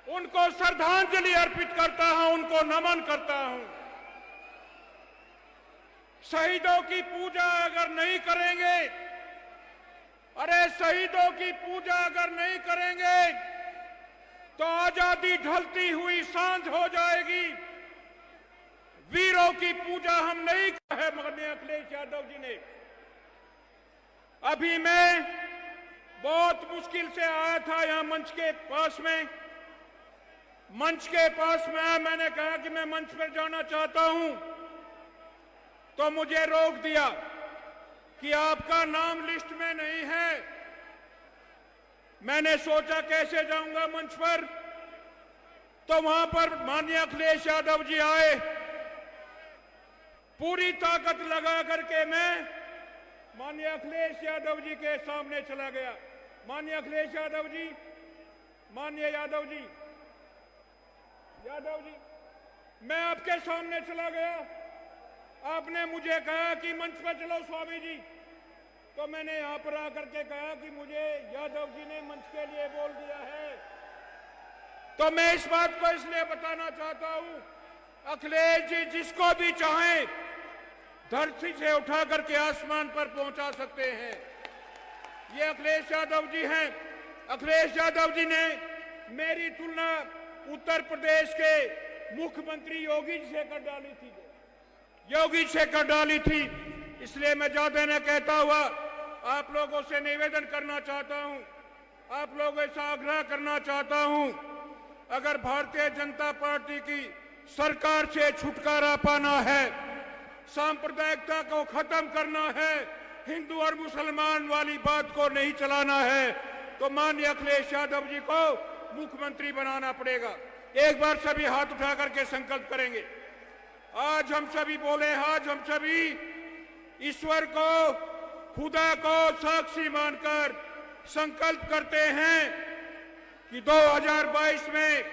Speaker 6: उनको श्रद्धांजलि अर्पित करता हूं, उनको नमन करता हूं। शहीदों की पूजा अगर नहीं करेंगे, अरे शहीदों की पूजा अगर नहीं करेंगे तो आजादी ढलती हुई सांझ हो जाएगी। वीरों की पूजा हम नहीं कहे माननीय अखिलेश यादव जी ने। अभी मैं बहुत मुश्किल से आया था यहां मंच के पास में आया, मैंने कहा कि मैं मंच पर जाना चाहता हूं, तो मुझे रोक दिया। कि आपका नाम लिस्ट में नहीं है। मैंने सोचा कैसे जाऊंगा मंच पर, तो वहां पर माननीय अखिलेश यादव जी आए। पूरी ताकत लगा करके मैं माननीय अखिलेश यादव जी के सामने चला गया। माननीय अखिलेश यादव जी, माननीय यादव जी, मैं आपके सामने चला गया। आपने मुझे कहा कि मंच पर चलो स्वामी जी, तो मैंने यहां पर आकर के कहा कि मुझे यादव जी ने मंच के लिए बोल दिया है। तो मैं इस बात को इसलिए बताना चाहता हूं, अखिलेश जी जिसको भी चाहें धरती से उठा करके आसमान पर पहुंचा सकते हैं। ये अखिलेश यादव जी हैं। अखिलेश यादव जी ने मेरी तुलना उत्तर प्रदेश के मुख्यमंत्री योगी जी से कर डाली थी, इसलिए मैं ज्यादा न कहता हुआ आप लोगों से निवेदन करना चाहता हूं, आप लोगों से आग्रह करना चाहता हूं, अगर भारतीय जनता पार्टी की सरकार से छुटकारा पाना है, सांप्रदायिकता को खत्म करना है, हिंदू और मुसलमान वाली बात को नहीं चलाना है, तो माननीय अखिलेश यादव जी को मुख्यमंत्री बनाना पड़ेगा। एक बार सभी हाथ उठा करके संकल्प करेंगे। आज हम सभी बोले, आज हम सभी ईश्वर को, खुदा को साक्षी मानकर संकल्प करते हैं कि 2022 में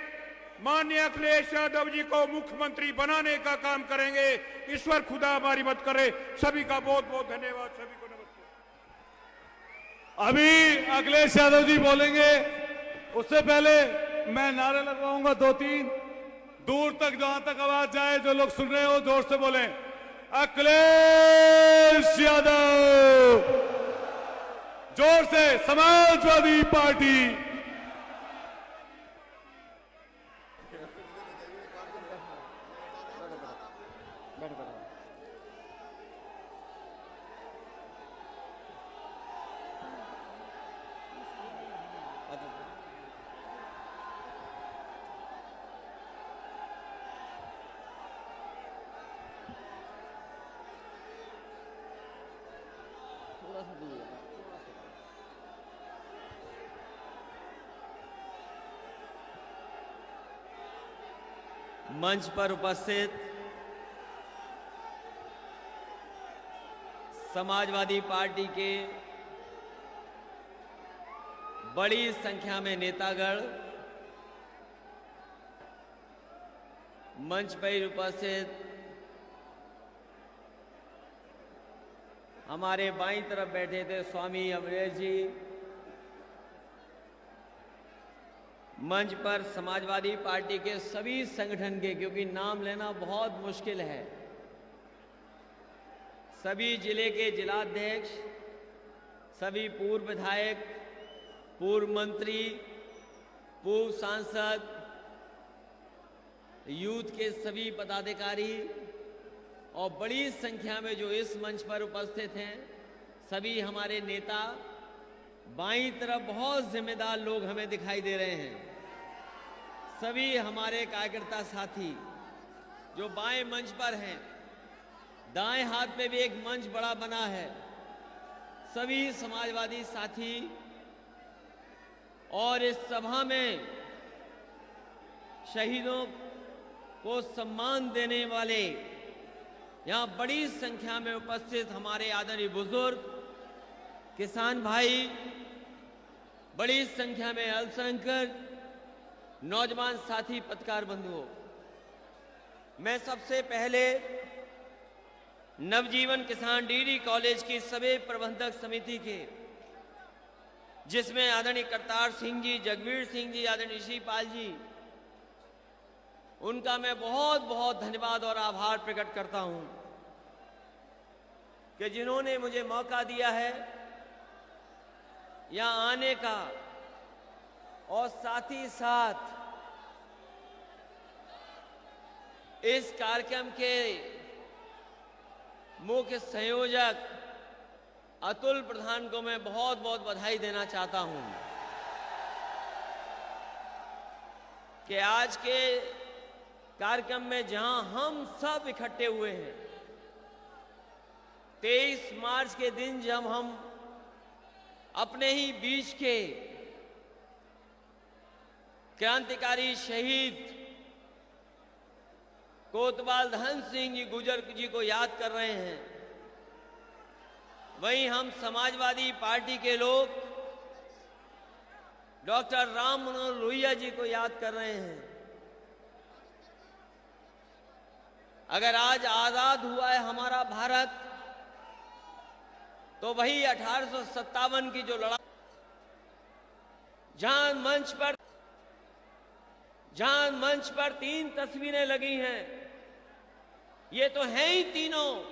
Speaker 6: माननीय अखिलेश यादव जी को मुख्यमंत्री बनाने का काम करेंगे। ईश्वर खुदा हमारी मदद करे। सभी का बहुत बहुत धन्यवाद। सभी को नमस्ते।
Speaker 5: अभी अखिलेश यादव जी बोलेंगे, उससे पहले मैं नारे लगवाऊंगा 2-3, दूर तक जहां तक आवाज जाए, जो लोग सुन रहे हो जोर से बोलें, अखिलेश यादव, जोर से, समाजवादी पार्टी।
Speaker 7: मंच पर उपस्थित समाजवादी पार्टी के बड़ी संख्या में नेतागण, मंच पर उपस्थित हमारे बाईं तरफ बैठे थे स्वामी अमरेश जी, मंच पर समाजवादी पार्टी के सभी संगठन के, क्योंकि नाम लेना बहुत मुश्किल है, सभी जिले के जिलाध्यक्ष, सभी पूर्व विधायक, पूर्व मंत्री, पूर्व सांसद, यूथ के सभी पदाधिकारी और बड़ी संख्या में जो इस मंच पर उपस्थित हैं, सभी हमारे नेता, बाईं तरफ बहुत जिम्मेदार लोग हमें दिखाई दे रहे हैं, सभी हमारे कार्यकर्ता साथी जो बाएं मंच पर हैं, दाएं हाथ में भी एक मंच बड़ा बना है, सभी समाजवादी साथी और इस सभा में शहीदों को सम्मान देने वाले यहाँ बड़ी संख्या में उपस्थित हमारे आदरणीय बुजुर्ग, किसान भाई, बड़ी संख्या में अल्पसंख्यक नौजवान साथी, पत्रकार बंधुओं, मैं सबसे पहले नवजीवन किसान डिग्री कॉलेज की सभी प्रबंधक समिति के, जिसमें आदरणीय करतार सिंह जी, जगवीर सिंह जी, आदरणीय ऋषिपाल जी, उनका मैं बहुत बहुत धन्यवाद और आभार प्रकट करता हूं कि जिन्होंने मुझे मौका दिया है यहां आने का, और साथ ही साथ इस कार्यक्रम के मुख्य संयोजक अतुल प्रधान को मैं बहुत बहुत बधाई देना चाहता हूं कि आज के कार्यक्रम में जहां हम सब इकट्ठे हुए हैं, 23 मार्च के दिन जब हम अपने ही बीच के क्रांतिकारी शहीद कोतवाल धन सिंह जी गुजर जी को याद कर रहे हैं, वहीं हम समाजवादी पार्टी के लोग डॉक्टर राम मनोहर लोहिया जी को याद कर रहे हैं। अगर आज आजाद हुआ है हमारा भारत, तो वही 1857 की जो लड़ाई, जहां मंच पर 3 तस्वीरें लगी हैं, ये तो हैं ही तीनों,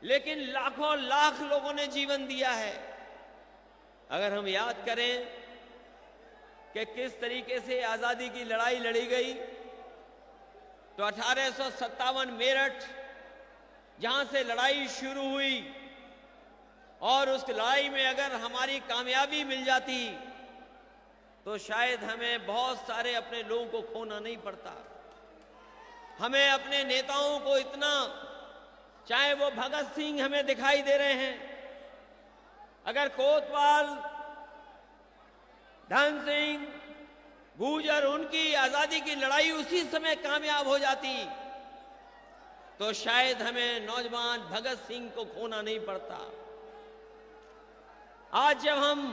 Speaker 7: लेकिन लाखों लाख लोगों ने जीवन दिया है। अगर हम याद करें कि किस तरीके से आजादी की लड़ाई लड़ी गई, तो 1857 मेरठ जहां से लड़ाई शुरू हुई, और उस लड़ाई में अगर हमारी कामयाबी मिल जाती तो शायद हमें बहुत सारे अपने लोगों को खोना नहीं पड़ता। हमें अपने नेताओं को इतना, चाहे वो भगत सिंह हमें दिखाई दे रहे हैं, अगर कोतवाल धन सिंह गुजर उनकी आजादी की लड़ाई उसी समय कामयाब हो जाती तो शायद हमें नौजवान भगत सिंह को खोना नहीं पड़ता। आज जब हम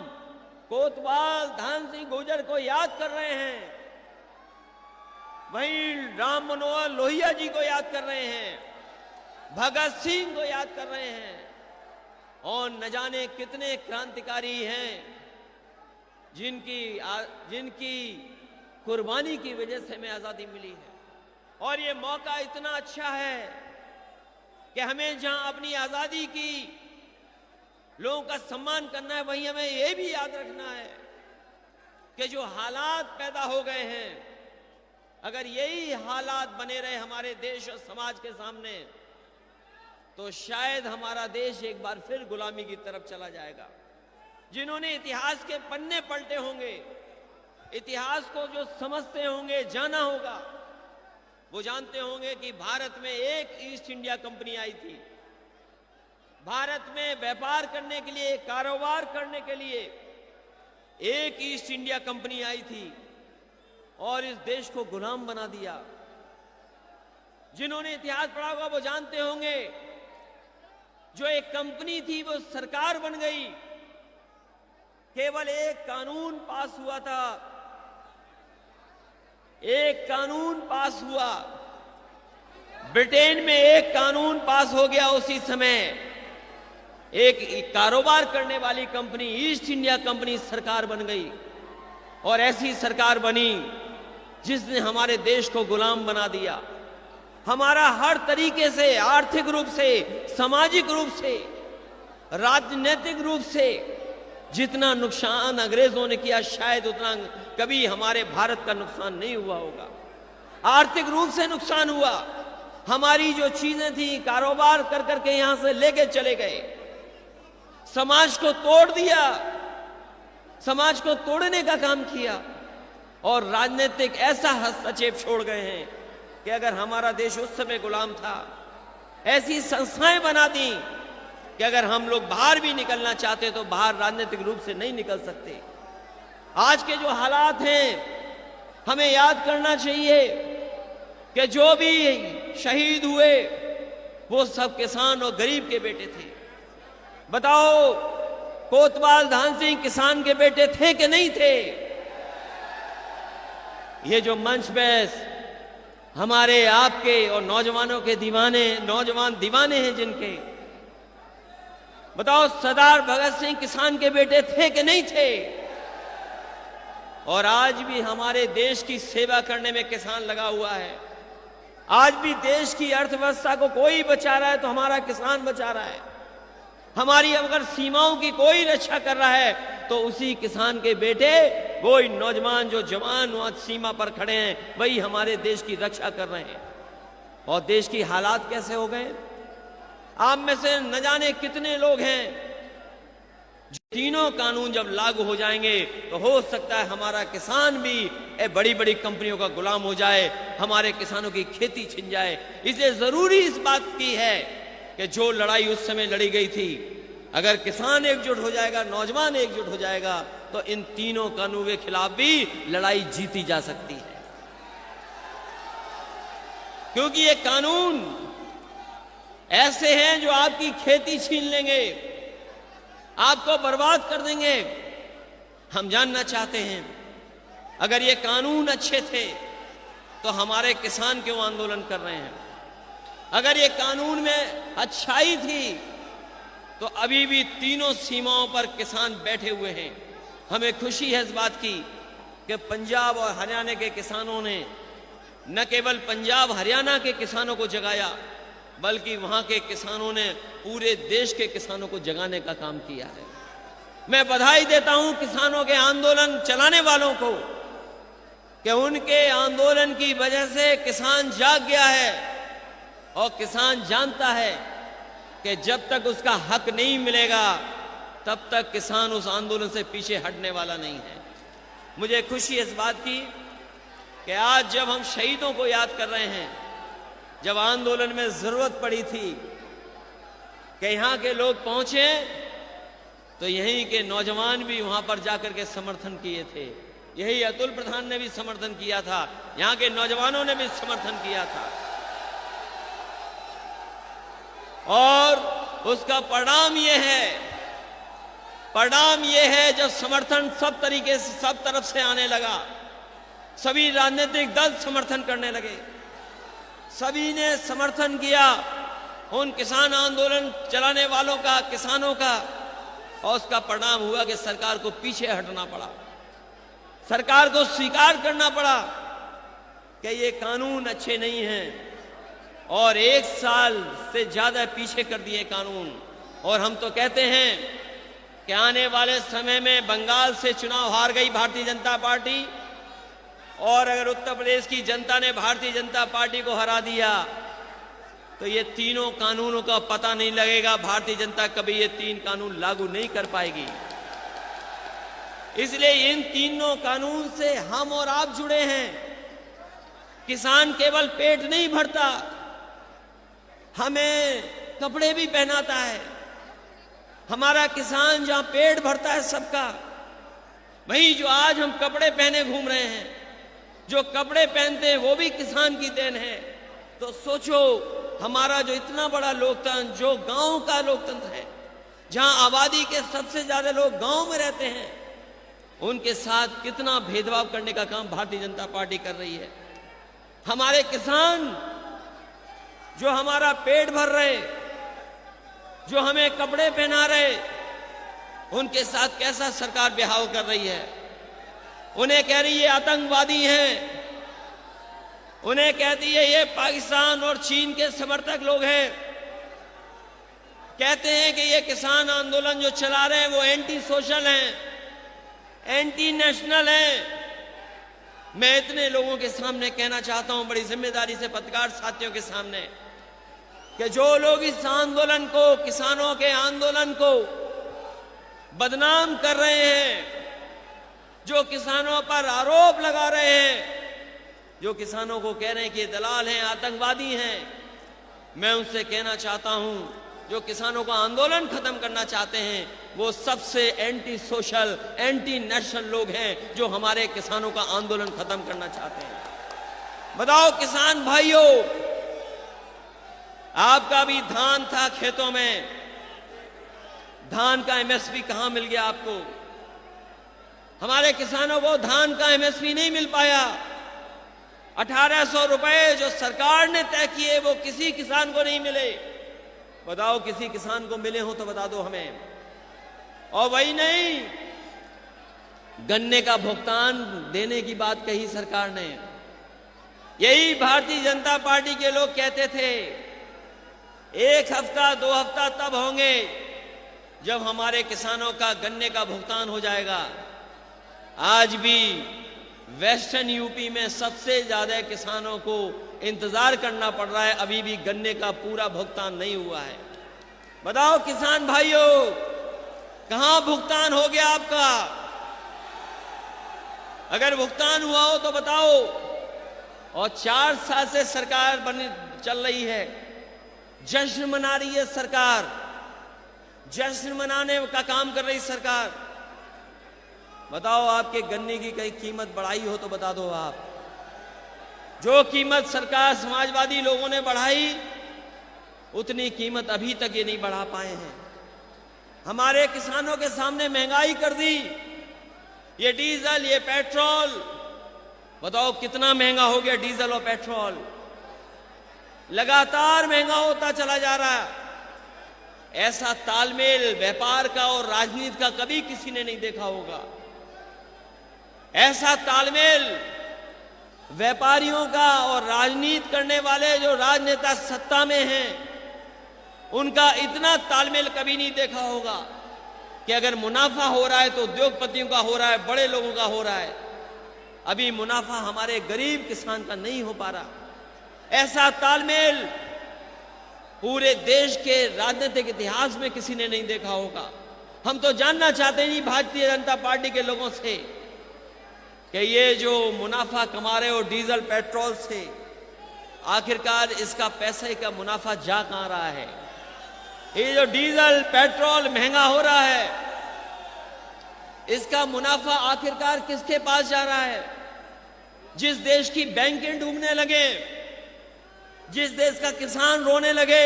Speaker 7: कोतवाल धन सिंह गुजर को याद कर रहे हैं, वहीं राम मनोहर लोहिया जी को याद कर रहे हैं, भगत सिंह को याद कर रहे हैं, और न जाने कितने क्रांतिकारी हैं जिनकी कुर्बानी की वजह से हमें आजादी मिली है। और ये मौका इतना अच्छा है कि हमें जहां अपनी आजादी की लोगों का सम्मान करना है, वहीं हमें यह भी याद रखना है कि जो हालात पैदा हो गए हैं, अगर यही हालात बने रहे हमारे देश और समाज के सामने, तो शायद हमारा देश एक बार फिर गुलामी की तरफ चला जाएगा। जिन्होंने इतिहास के पन्ने पलटे होंगे, इतिहास को जो समझते होंगे, जाना होगा, वो जानते होंगे कि भारत में एक ईस्ट इंडिया कंपनी आई थी। भारत में व्यापार करने के लिए, कारोबार करने के लिए एक ईस्ट इंडिया कंपनी आई थी और इस देश को गुलाम बना दिया। जिन्होंने इतिहास पढ़ा होगा वो जानते होंगे, जो एक कंपनी थी वो सरकार बन गई। केवल एक कानून पास हुआ था, एक कानून पास हुआ, ब्रिटेन में एक कानून पास हो गया उसी समय। एक कारोबार करने वाली कंपनी ईस्ट इंडिया कंपनी सरकार बन गई, और ऐसी सरकार बनी जिसने हमारे देश को गुलाम बना दिया। हमारा हर तरीके से, आर्थिक रूप से, सामाजिक रूप से, राजनीतिक रूप से जितना नुकसान अंग्रेजों ने किया, शायद उतना कभी हमारे भारत का नुकसान नहीं हुआ होगा। आर्थिक रूप से नुकसान हुआ, हमारी जो चीजें थी कारोबार कर करके यहां से लेके चले गए, समाज को तोड़ दिया, समाज को तोड़ने का काम किया, और राजनीतिक ऐसा हस्तक्षेप छोड़ गए हैं कि अगर हमारा देश उस समय गुलाम था, ऐसी संस्थाएं बना दी कि अगर हम लोग बाहर भी निकलना चाहते तो बाहर राजनीतिक रूप से नहीं निकल सकते। आज के जो हालात हैं, हमें याद करना चाहिए कि जो भी शहीद हुए वो सब किसान और गरीब के बेटे थे। बताओ, कोतवाल धन सिंह किसान के बेटे थे कि नहीं थे? ये जो मंच पे हमारे आपके और नौजवानों के नौजवान दीवाने हैं जिनके, बताओ सरदार भगत सिंह किसान के बेटे थे कि नहीं थे? और आज भी हमारे देश की सेवा करने में किसान लगा हुआ है। आज भी देश की अर्थव्यवस्था को कोई बचा रहा है तो हमारा किसान बचा रहा है। हमारी अगर सीमाओं की कोई रक्षा कर रहा है तो उसी किसान के बेटे, वही नौजवान जो जवान वहां सीमा पर खड़े हैं, वही हमारे देश की रक्षा कर रहे हैं। और देश की हालात कैसे हो गए, आप में से न जाने कितने लोग हैं, तीनों कानून जब लागू हो जाएंगे तो हो सकता है हमारा किसान भी बड़ी बड़ी कंपनियों का गुलाम हो जाए, हमारे किसानों की खेती छिन जाए। इसलिए जरूरी इस बात की है कि जो लड़ाई उस समय लड़ी गई थी, अगर किसान एकजुट हो जाएगा, नौजवान एकजुट हो जाएगा, तो इन तीनों कानूनों के खिलाफ भी लड़ाई जीती जा सकती है। क्योंकि ये कानून ऐसे हैं जो आपकी खेती छीन लेंगे, आपको बर्बाद कर देंगे। हम जानना चाहते हैं, अगर ये कानून अच्छे थे तो हमारे किसान क्यों आंदोलन कर रहे हैं? अगर ये कानून में अच्छाई थी तो अभी भी तीनों सीमाओं पर किसान बैठे हुए हैं। हमें खुशी है इस बात की कि पंजाब और हरियाणा के किसानों ने न केवल पंजाब हरियाणा के किसानों को जगाया, बल्कि वहां के किसानों ने पूरे देश के किसानों को जगाने का काम किया है। मैं बधाई देता हूं किसानों के आंदोलन चलाने वालों को कि उनके आंदोलन की वजह से किसान जाग गया है और किसान जानता है कि जब तक उसका हक नहीं मिलेगा तब तक किसान उस आंदोलन से पीछे हटने वाला नहीं है। मुझे खुशी है इस बात की कि आज जब हम शहीदों को याद कर रहे हैं, जब आंदोलन में जरूरत पड़ी थी कि यहां के लोग पहुंचे, तो यहीं के नौजवान भी वहां पर जाकर के समर्थन किए थे। यही अतुल प्रधान ने भी समर्थन किया था, यहां के नौजवानों ने भी समर्थन किया था, और उसका परिणाम यह है जब समर्थन सब तरीके से, सब तरफ से आने लगा, सभी राजनीतिक दल समर्थन करने लगे, सभी ने समर्थन किया उन किसान आंदोलन चलाने वालों का, किसानों का, और उसका परिणाम हुआ कि सरकार को पीछे हटना पड़ा, सरकार को स्वीकार करना पड़ा कि ये कानून अच्छे नहीं हैं, और 1 साल से ज्यादा पीछे कर दिए कानून। और हम तो कहते हैं कि आने वाले समय में बंगाल से चुनाव हार गई भारतीय जनता पार्टी, और अगर उत्तर प्रदेश की जनता ने भारतीय जनता पार्टी को हरा दिया तो ये तीनों कानूनों का पता नहीं लगेगा, भारतीय जनता कभी ये 3 कानून लागू नहीं कर पाएगी। इसलिए इन तीनों कानून से हम और आप जुड़े हैं। किसान केवल पेट नहीं भरता, हमें कपड़े भी पहनाता है। हमारा किसान जहां पेट भरता है सबका, वहीं जो आज हम कपड़े पहने घूम रहे हैं, जो कपड़े पहनते हैं वो भी किसान की देन है। तो सोचो, हमारा जो इतना बड़ा लोकतंत्र, जो गांव का लोकतंत्र है, जहां आबादी के सबसे ज्यादा लोग गांव में रहते हैं, उनके साथ कितना भेदभाव करने का काम भारतीय जनता पार्टी कर रही है। हमारे किसान जो हमारा पेट भर रहे, जो हमें कपड़े पहना रहे, उनके साथ कैसा सरकार व्यवहार कर रही है। उन्हें कह रही है आतंकवादी हैं, उन्हें कहती है ये पाकिस्तान और चीन के समर्थक लोग हैं। कहते हैं कि ये किसान आंदोलन जो चला रहे हैं वो एंटी सोशल हैं, एंटी नेशनल हैं। मैं इतने लोगों के सामने कहना चाहता हूं, बड़ी जिम्मेदारी से पत्रकार साथियों के सामने, कि जो लोग इस आंदोलन को, किसानों के आंदोलन को बदनाम कर रहे हैं, जो किसानों पर आरोप लगा रहे हैं, जो किसानों को कह रहे हैं कि ये दलाल हैं, आतंकवादी हैं, मैं उनसे कहना चाहता हूं, जो किसानों का आंदोलन खत्म करना चाहते हैं, वो सबसे एंटी सोशल, एंटी नेशनल लोग हैं जो हमारे किसानों का आंदोलन खत्म करना चाहते हैं। बताओ किसान भाइयों, आपका भी धान था खेतों में, धान का एमएसपी कहां मिल गया आपको? हमारे किसानों को धान का एमएसपी नहीं मिल पाया। 1800 रुपए जो सरकार ने तय किए वो किसी किसान को नहीं मिले। बताओ किसी किसान को मिले हो तो बता दो हमें। और वही नहीं, गन्ने का भुगतान देने की बात कही सरकार ने। यही भारतीय जनता पार्टी के लोग कहते थे 1 हफ्ता 2 हफ्ता तब होंगे जब हमारे किसानों का गन्ने का भुगतान हो जाएगा। आज भी वेस्टर्न यूपी में सबसे ज्यादा किसानों को इंतजार करना पड़ रहा है, अभी भी गन्ने का पूरा भुगतान नहीं हुआ है। बताओ किसान भाइयों, कहां भुगतान हो गया आपका? अगर भुगतान हुआ हो तो बताओ। और 4 साल से सरकार चल रही है, जश्न मना रही है सरकार, जश्न मनाने का काम कर रही सरकार। बताओ, आपके गन्ने की कहीं कीमत बढ़ाई हो तो बता दो आप। जो कीमत सरकार समाजवादी लोगों ने बढ़ाई, उतनी कीमत अभी तक ये नहीं बढ़ा पाए हैं। हमारे किसानों के सामने महंगाई कर दी। ये डीजल, ये पेट्रोल, बताओ कितना महंगा हो गया डीजल और पेट्रोल। लगातार महंगा होता चला जा रहा है। ऐसा तालमेल व्यापार का और राजनीति का कभी किसी ने नहीं देखा होगा। ऐसा तालमेल व्यापारियों का और राजनीति करने वाले जो राजनेता सत्ता में हैं, उनका इतना तालमेल कभी नहीं देखा होगा कि अगर मुनाफा हो रहा है तो उद्योगपतियों का हो रहा है, बड़े लोगों का हो रहा है। अभी मुनाफा हमारे गरीब किसान का नहीं हो पा रहा। ऐसा तालमेल पूरे देश के राजनीतिक इतिहास में किसी ने नहीं देखा होगा। हम तो जानना चाहते हैं भारतीय जनता पार्टी के लोगों से कि ये जो मुनाफा कमा रहे हो डीजल पेट्रोल से, आखिरकार इसका पैसे का मुनाफा जा कहां रहा है? ये जो डीजल पेट्रोल महंगा हो रहा है, इसका मुनाफा आखिरकार किसके पास जा रहा है? जिस देश की बैंकें डूबने लगे, जिस देश का किसान रोने लगे,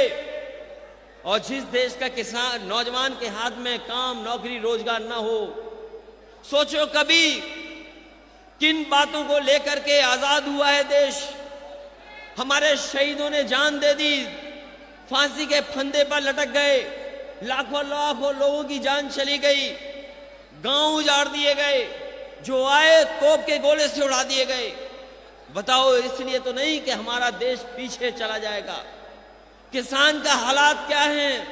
Speaker 7: और जिस देश का किसान नौजवान के हाथ में काम, नौकरी, रोजगार ना हो। सोचो कभी किन बातों को लेकर के आजाद हुआ है देश। हमारे शहीदों ने जान दे दी, फांसी के फंदे पर लटक गए, लाखों लाखों लोगों की जान चली गई, गांव उजाड़ दिए गए, जो आए तोप के गोले से उड़ा दिए गए। बताओ, इसलिए तो नहीं कि हमारा देश पीछे चला जाएगा। किसान का हालात क्या है?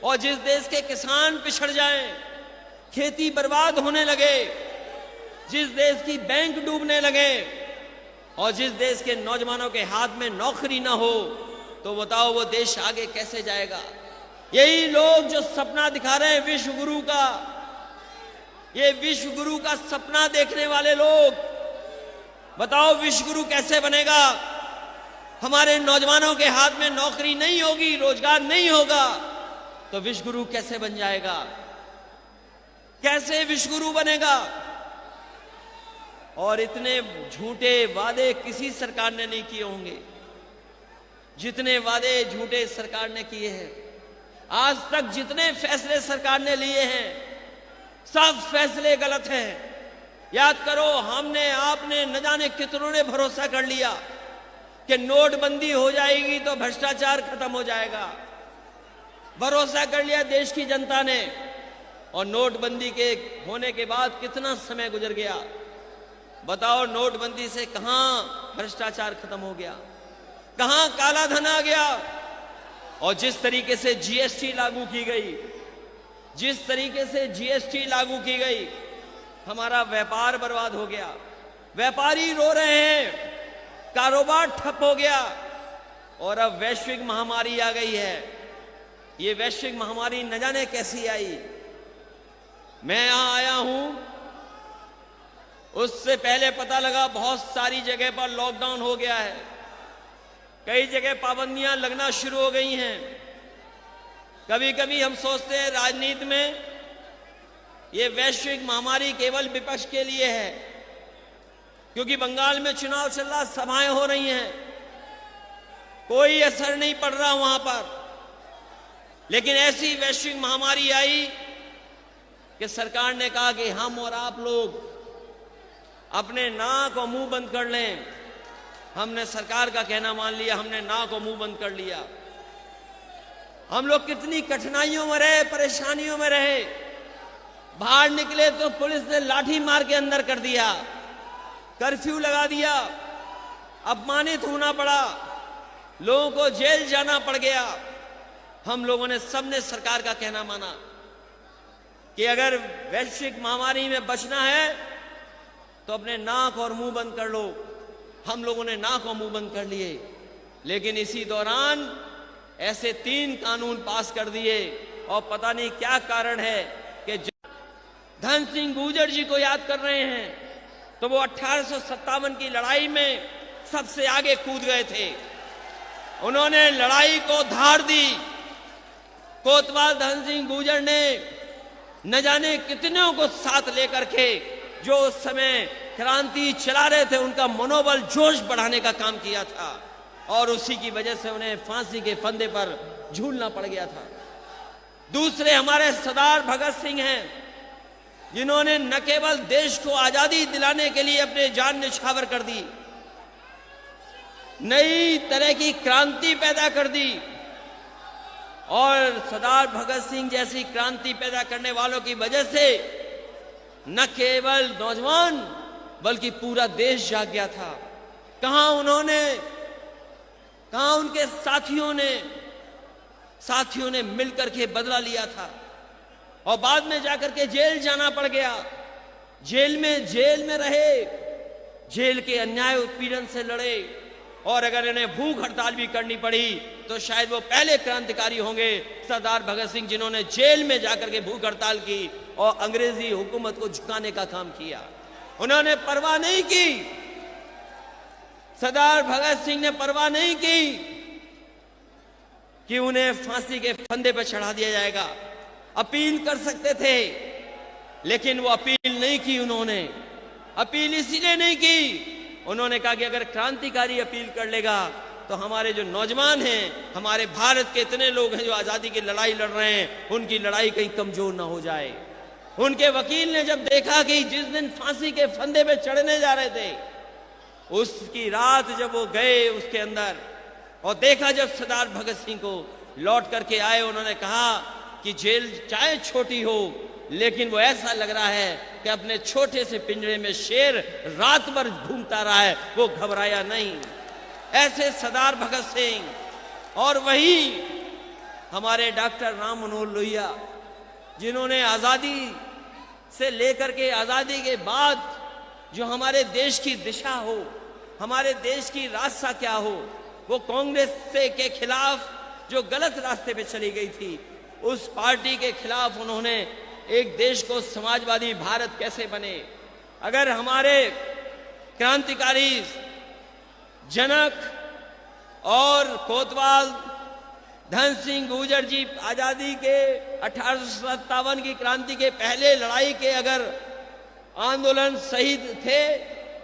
Speaker 7: और जिस देश के किसान पिछड़ जाएं, खेती बर्बाद होने लगे, जिस देश की बैंक डूबने लगे, और जिस देश के नौजवानों के हाथ में नौकरी ना हो, तो बताओ वो देश आगे कैसे जाएगा? यही लोग जो सपना दिखा रहे हैं विश्व गुरु का, ये विश्व गुरु का सपना देखने वाले लोग, बताओ विश्व गुरु कैसे बनेगा? हमारे नौजवानों के हाथ में नौकरी नहीं होगी, रोजगार नहीं होगा, तो विश्व गुरु कैसे बन जाएगा? कैसे विश्व गुरु बनेगा? और इतने झूठे वादे किसी सरकार ने नहीं किए होंगे जितने वादे झूठे सरकार ने किए हैं। आज तक जितने फैसले सरकार ने लिए हैं, सब फैसले गलत हैं। याद करो, हमने, आपने, न जाने कितनों ने भरोसा कर लिया कि नोटबंदी हो जाएगी तो भ्रष्टाचार खत्म हो जाएगा। भरोसा कर लिया देश की जनता ने, और नोटबंदी के होने के बाद कितना समय गुजर गया। बताओ, नोटबंदी से कहां भ्रष्टाचार खत्म हो गया, कहां काला धन आ गया? और जिस तरीके से जीएसटी लागू की गई, जिस तरीके से जीएसटी लागू की गई, हमारा व्यापार बर्बाद हो गया। व्यापारी रो रहे हैं, कारोबार ठप हो गया, और अब वैश्विक महामारी आ गई है। ये वैश्विक महामारी न जाने कैसी आई। मैं यहां आया हूं, उससे पहले पता लगा बहुत सारी जगह पर लॉकडाउन हो गया है, कई जगह पाबंदियां लगना शुरू हो गई हैं। कभी कभी हम सोचते हैं राजनीति में ये वैश्विक महामारी केवल विपक्ष के लिए है, क्योंकि बंगाल में चुनाव चल रहा, सभाएं हो रही हैं, कोई असर नहीं पड़ रहा वहां पर। लेकिन ऐसी वैश्विक महामारी आई कि सरकार ने कहा कि हम और आप लोग अपने नाक और मुंह बंद कर लें। हमने सरकार का कहना मान लिया, हमने नाक और मुंह बंद कर लिया। हम लोग कितनी कठिनाइयों में रहे, परेशानियों में रहे। बाहर निकले तो पुलिस ने लाठी मार के अंदर कर दिया, कर्फ्यू लगा दिया, अपमानित होना पड़ा, लोगों को जेल जाना पड़ गया। हम लोगों ने, सबने सरकार का कहना माना कि अगर वैश्विक महामारी में बचना है तो अपने नाक और मुंह बंद कर लो। हम लोगों ने नाक और मुंह बंद कर लिए। लेकिन इसी दौरान ऐसे 3 कानून पास कर दिए, और पता नहीं क्या कारण है कि धन सिंह गुर्जर जी को याद कर रहे हैं, तो वो 1857 की लड़ाई में सबसे आगे कूद गए थे, उन्होंने लड़ाई को धार दी। कोतवाल धन सिंह गुर्जर ने न जाने कितनों को साथ लेकर के जो उस समय क्रांति चला रहे थे उनका मनोबल जोश बढ़ाने का काम किया था, और उसी की वजह से उन्हें फांसी के फंदे पर झूलना पड़ गया था। दूसरे हमारे सरदार भगत सिंह हैं, जिन्होंने न केवल देश को आजादी दिलाने के लिए अपने जान न्यौछावर कर दी, नई तरह की क्रांति पैदा कर दी, और सरदार भगत सिंह जैसी क्रांति पैदा करने वालों की वजह से न केवल नौजवान बल्कि पूरा देश जाग गया था। कहां उनके साथियों ने मिलकर के बदला लिया था, और बाद में जाकर के जेल जाना पड़ गया। जेल में रहे, जेल के अन्याय उत्पीड़न से लड़े, और अगर इन्हें भूख हड़ताल भी करनी पड़ी तो शायद वो पहले क्रांतिकारी होंगे सरदार भगत सिंह, जिन्होंने जेल में जाकर के भूख हड़ताल की और अंग्रेजी हुकूमत को झुकाने का काम किया। उन्होंने परवाह नहीं की, सरदार भगत सिंह ने परवाह नहीं की कि उन्हें फांसी के फंदे पर चढ़ा दिया जाएगा। अपील कर सकते थे, लेकिन वो अपील नहीं की। उन्होंने अपील इसीलिए नहीं की, उन्होंने कहा कि अगर क्रांतिकारी अपील कर लेगा तो हमारे जो नौजवान हैं, हमारे भारत के इतने लोग हैं जो आजादी की लड़ाई लड़ रहे हैं, उनकी लड़ाई कहीं कमजोर ना हो जाए। उनके वकील ने जब देखा कि जिस दिन फांसी के फंदे पे चढ़ने जा रहे थे, उसकी रात जब वो गए उसके अंदर और देखा, जब सरदार भगत सिंह को लौट करके आए, उन्होंने कहा कि जेल चाहे छोटी हो, लेकिन वो ऐसा लग रहा है कि अपने छोटे से पिंजरे में शेर रात भर घूमता रहा है, वो घबराया नहीं। ऐसे सरदार भगत सिंह। और वही हमारे डॉक्टर राम मनोहर लोहिया, जिन्होंने आजादी से लेकर के आजादी के बाद जो हमारे देश की दिशा हो, हमारे देश की रास्ता क्या हो, वो कांग्रेस से के खिलाफ जो गलत रास्ते पे चली गई थी, उस पार्टी के खिलाफ उन्होंने एक देश को समाजवादी भारत कैसे बने। अगर हमारे क्रांतिकारी जनक और कोतवाल धन सिंह गुर्जर जी आजादी के 1857 की क्रांति के पहले लड़ाई के अगर आंदोलन शहीद थे,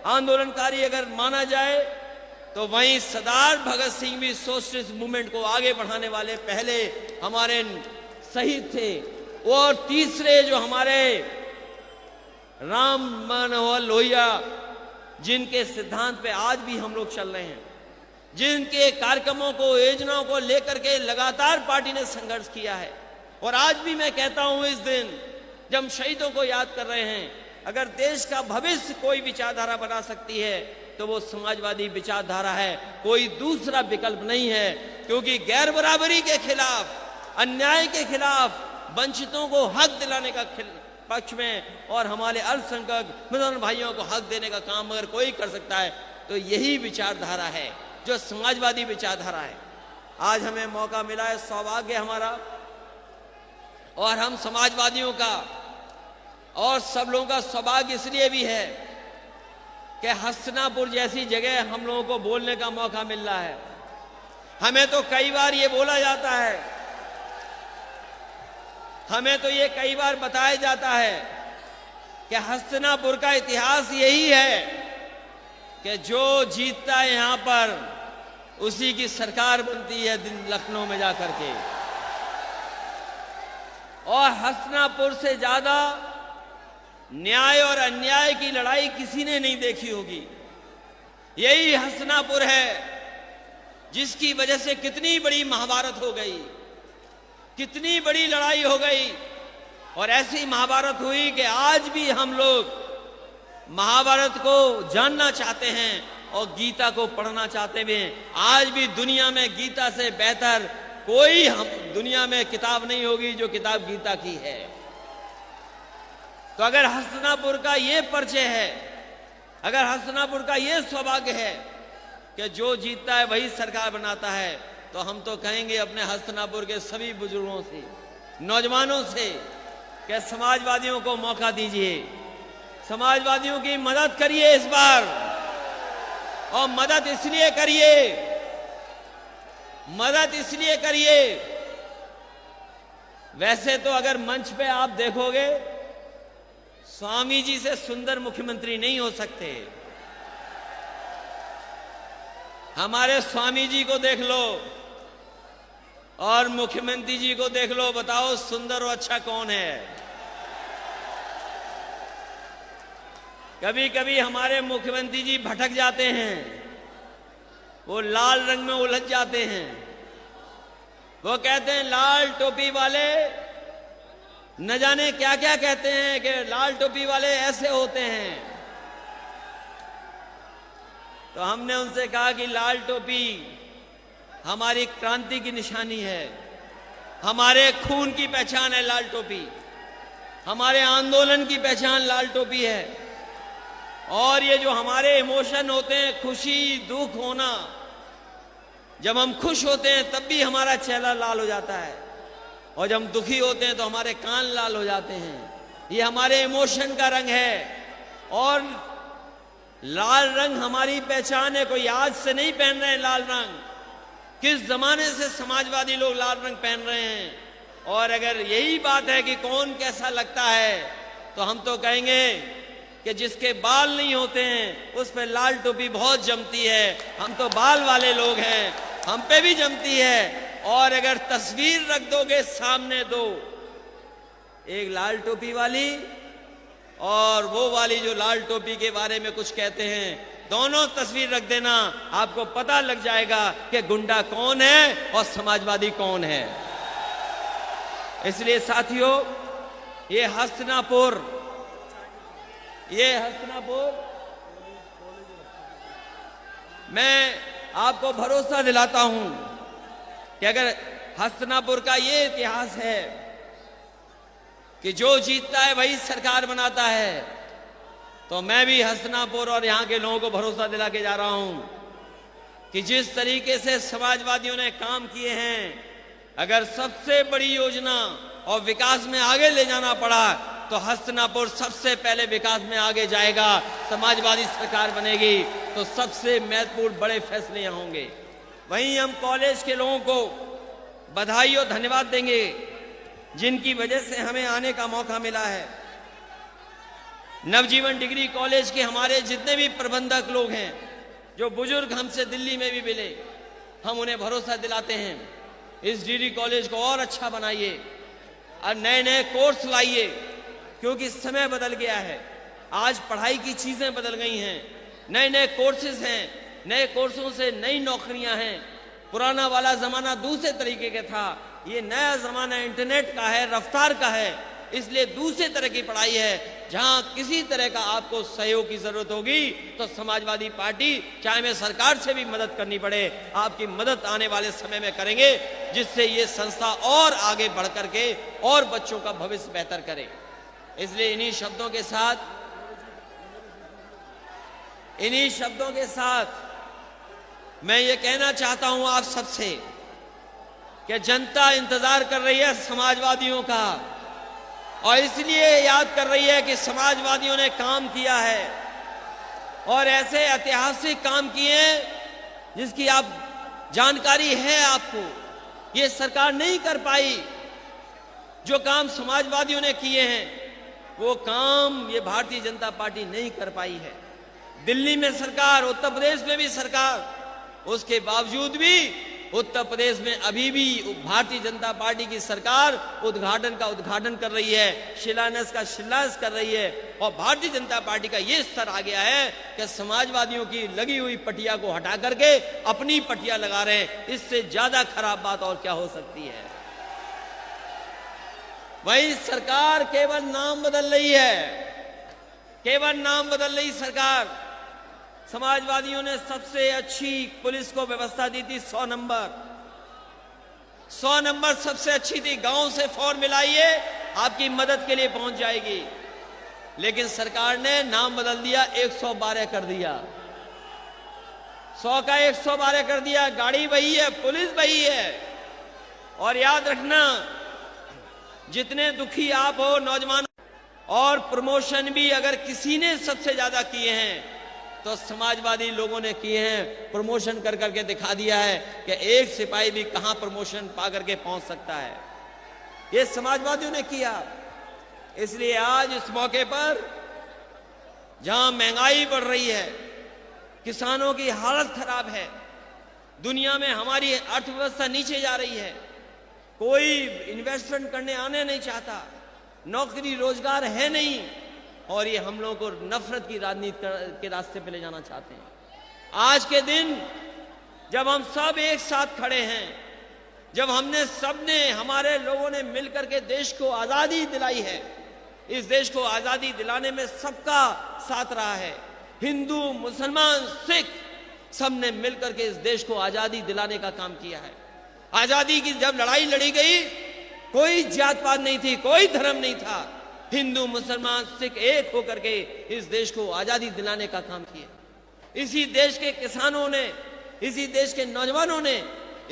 Speaker 7: आंदोलनकारी अगर माना जाए, तो वहीं सरदार भगत सिंह भी सोशलिस्ट मूवमेंट को आगे बढ़ाने वाले पहले हमारे शहीद थे। और तीसरे जो हमारे राम मनोहर लोहिया, जिनके सिद्धांत पे आज भी हम लोग चल रहे हैं, जिनके कार्यक्रमों को, योजनाओं को लेकर के लगातार पार्टी ने संघर्ष किया है। और आज भी मैं कहता हूं, इस दिन जब हम शहीदों को याद कर रहे हैं, अगर देश का भविष्य कोई विचारधारा बना सकती है तो वो समाजवादी विचारधारा है, कोई दूसरा विकल्प नहीं है। क्योंकि गैर बराबरी के खिलाफ, अन्याय के खिलाफ, वंचितों को हक दिलाने का पक्ष में और हमारे अल्पसंख्यक मुसलमान भाइयों को हक देने का काम अगर कोई कर सकता है तो यही विचारधारा है, जो समाजवादी विचारधारा है। आज हमें मौका मिला है, सौभाग्य हमारा, और हम समाजवादियों का और सब लोगों का सौभाग्य इसलिए भी है कि हस्तिनापुर जैसी जगह हम लोगों को बोलने का मौका मिल रहा है। हमें तो कई बार ये बोला जाता है, हमें तो ये कई बार बताया जाता है कि हस्तिनापुर का इतिहास यही है कि जो जीतता है यहां पर उसी की सरकार बनती है लखनऊ में जाकर के। और हस्तिनापुर से ज्यादा न्याय और अन्याय की लड़ाई किसी ने नहीं देखी होगी। यही हस्तिनापुर है जिसकी वजह से कितनी बड़ी महाभारत हो गई, कितनी बड़ी लड़ाई हो गई। और ऐसी महाभारत हुई कि आज भी हम लोग महाभारत को जानना चाहते हैं और गीता को पढ़ना चाहते हैं। आज भी दुनिया में गीता से बेहतर कोई हम दुनिया में किताब नहीं होगी जो किताब गीता की है। तो अगर हस्तिनापुर का ये परिचय है, अगर हस्तिनापुर का ये सौभाग्य है कि जो जीतता है वही सरकार बनाता है, तो हम तो कहेंगे अपने हस्तिनापुर के सभी बुजुर्गों से, नौजवानों से कि समाजवादियों को मौका दीजिए, समाजवादियों की मदद करिए इस बार। और मदद इसलिए करिए मदद इसलिए करिए, वैसे तो अगर मंच पे आप देखोगे स्वामी जी से सुंदर मुख्यमंत्री नहीं हो सकते। हमारे स्वामी जी को देख लो और मुख्यमंत्री जी को देख लो, बताओ सुंदर और अच्छा कौन है। कभी कभी हमारे मुख्यमंत्री जी भटक जाते हैं, वो लाल रंग में उलझ जाते हैं। वो कहते हैं लाल टोपी वाले, न जाने क्या क्या कहते हैं कि लाल टोपी वाले ऐसे होते हैं। तो हमने उनसे कहा कि लाल टोपी हमारी क्रांति की निशानी है, हमारे खून की पहचान है लाल टोपी, हमारे आंदोलन की पहचान लाल टोपी है। और ये जो हमारे इमोशन होते हैं, खुशी दुख होना, जब हम खुश होते हैं तब भी हमारा चेहरा लाल हो जाता है, और जब हम दुखी होते हैं तो हमारे कान लाल हो जाते हैं। ये हमारे इमोशन का रंग है, और लाल रंग हमारी पहचान है। कोई आज से नहीं पहन रहे हैं लाल रंग, किस जमाने से समाजवादी लोग लाल रंग पहन रहे हैं। और अगर यही बात है कि कौन कैसा लगता है, तो हम तो कहेंगे कि जिसके बाल नहीं होते हैं उस पे लाल टोपी बहुत जमती है। हम तो बाल वाले लोग हैं, हम पे भी जमती है। और अगर तस्वीर रख दोगे सामने दो, एक लाल टोपी वाली और वो वाली जो लाल टोपी के बारे में कुछ कहते हैं, दोनों तस्वीर रख देना, आपको पता लग जाएगा कि गुंडा कौन है और समाजवादी कौन है। इसलिए साथियों, ये हस्तिनापुर मैं आपको भरोसा दिलाता हूं कि अगर हस्तिनापुर का ये इतिहास है कि जो जीतता है वही सरकार बनाता है, तो मैं भी हस्तिनापुर और यहां के लोगों को भरोसा दिला के जा रहा हूं कि जिस तरीके से समाजवादियों ने काम किए हैं, अगर सबसे बड़ी योजना और विकास में आगे ले जाना पड़ा तो हस्तिनापुर सबसे पहले विकास में आगे जाएगा। समाजवादी सरकार बनेगी तो सबसे महत्वपूर्ण बड़े फैसले यहां होंगे। वहीं हम कॉलेज के लोगों को बधाई और धन्यवाद देंगे जिनकी वजह से हमें आने का मौका मिला है। नवजीवन डिग्री कॉलेज के हमारे जितने भी प्रबंधक लोग हैं, जो बुजुर्ग हमसे दिल्ली में भी मिले, हम उन्हें भरोसा दिलाते हैं इस डिग्री कॉलेज को और अच्छा बनाइए और नए नए कोर्स लाइए, क्योंकि समय बदल गया है। आज पढ़ाई की चीजें बदल गई हैं, नए नए कोर्सेज हैं, नए कोर्सों से नई नौकरियां हैं। पुराना वाला जमाना दूसरे तरीके का था, ये नया जमाना इंटरनेट का है, रफ्तार का है, इसलिए दूसरे तरह की पढ़ाई है। जहां किसी तरह का आपको सहयोग की जरूरत होगी तो समाजवादी पार्टी, चाहे मैं सरकार से भी मदद करनी पड़े, आपकी मदद आने वाले समय में करेंगे, जिससे ये संस्था और आगे बढ़ करके और बच्चों का भविष्य बेहतर करे। इसलिए इन्हीं शब्दों के साथ मैं ये कहना चाहता हूं आप सबसे कि जनता इंतजार कर रही है समाजवादियों का, और इसलिए याद कर रही है कि समाजवादियों ने काम किया है और ऐसे ऐतिहासिक काम किए जिसकी आप जानकारी है आपको। ये सरकार नहीं कर पाई, जो काम समाजवादियों ने किए हैं वो काम ये भारतीय जनता पार्टी नहीं कर पाई है। दिल्ली में सरकार, उत्तर प्रदेश में भी सरकार, उसके बावजूद भी उत्तर प्रदेश में अभी भी भारतीय जनता पार्टी की सरकार उद्घाटन का उद्घाटन कर रही है, शिलान्यास का शिलान्यास कर रही है। और भारतीय जनता पार्टी का ये स्तर आ गया है कि समाजवादियों की लगी हुई पटिया को हटा करके अपनी पटिया लगा रहे हैं। इससे ज्यादा खराब बात और क्या हो सकती है। वही सरकार केवल नाम बदल रही है, केवल नाम बदल रही सरकार। समाजवादियों ने सबसे अच्छी पुलिस को व्यवस्था दी थी, 100 नंबर सबसे अच्छी थी। गांव से फॉर्म मिलाइए, आपकी मदद के लिए पहुंच जाएगी। लेकिन सरकार ने नाम बदल दिया, 112 कर दिया, 100 का 112 कर दिया। गाड़ी वही है, पुलिस वही है। और याद रखना, जितने दुखी आप हो नौजवान, और प्रमोशन भी अगर किसी ने सबसे ज्यादा किए हैं तो तो समाजवादी लोगों ने किए हैं, प्रमोशन कर करके दिखा दिया है कि एक सिपाही भी कहां प्रमोशन पा करके पहुंच सकता है। ये समाजवादियों ने किया। इसलिए आज इस मौके पर जहां महंगाई बढ़ रही है, किसानों की हालत खराब है, दुनिया में हमारी अर्थव्यवस्था नीचे जा रही है, कोई इन्वेस्टमेंट करने आने नहीं चाहता, नौकरी रोजगार है नहीं, और ये हम लोगों को नफरत की राजनीति के रास्ते पे ले जाना चाहते हैं। आज के दिन जब हम सब एक साथ खड़े हैं, जब सबने हमारे लोगों ने मिलकर के देश को आजादी दिलाई है, इस देश को आजादी दिलाने में सबका साथ रहा है, हिंदू मुसलमान सिख सबने मिलकर के इस देश को आजादी दिलाने का काम किया है। आजादी की जब लड़ाई लड़ी गई, कोई जात पात नहीं थी, कोई धर्म नहीं था, हिंदू मुसलमान सिख एक होकर के इस देश को आजादी दिलाने का काम किया। इसी देश के किसानों ने, इसी देश के नौजवानों ने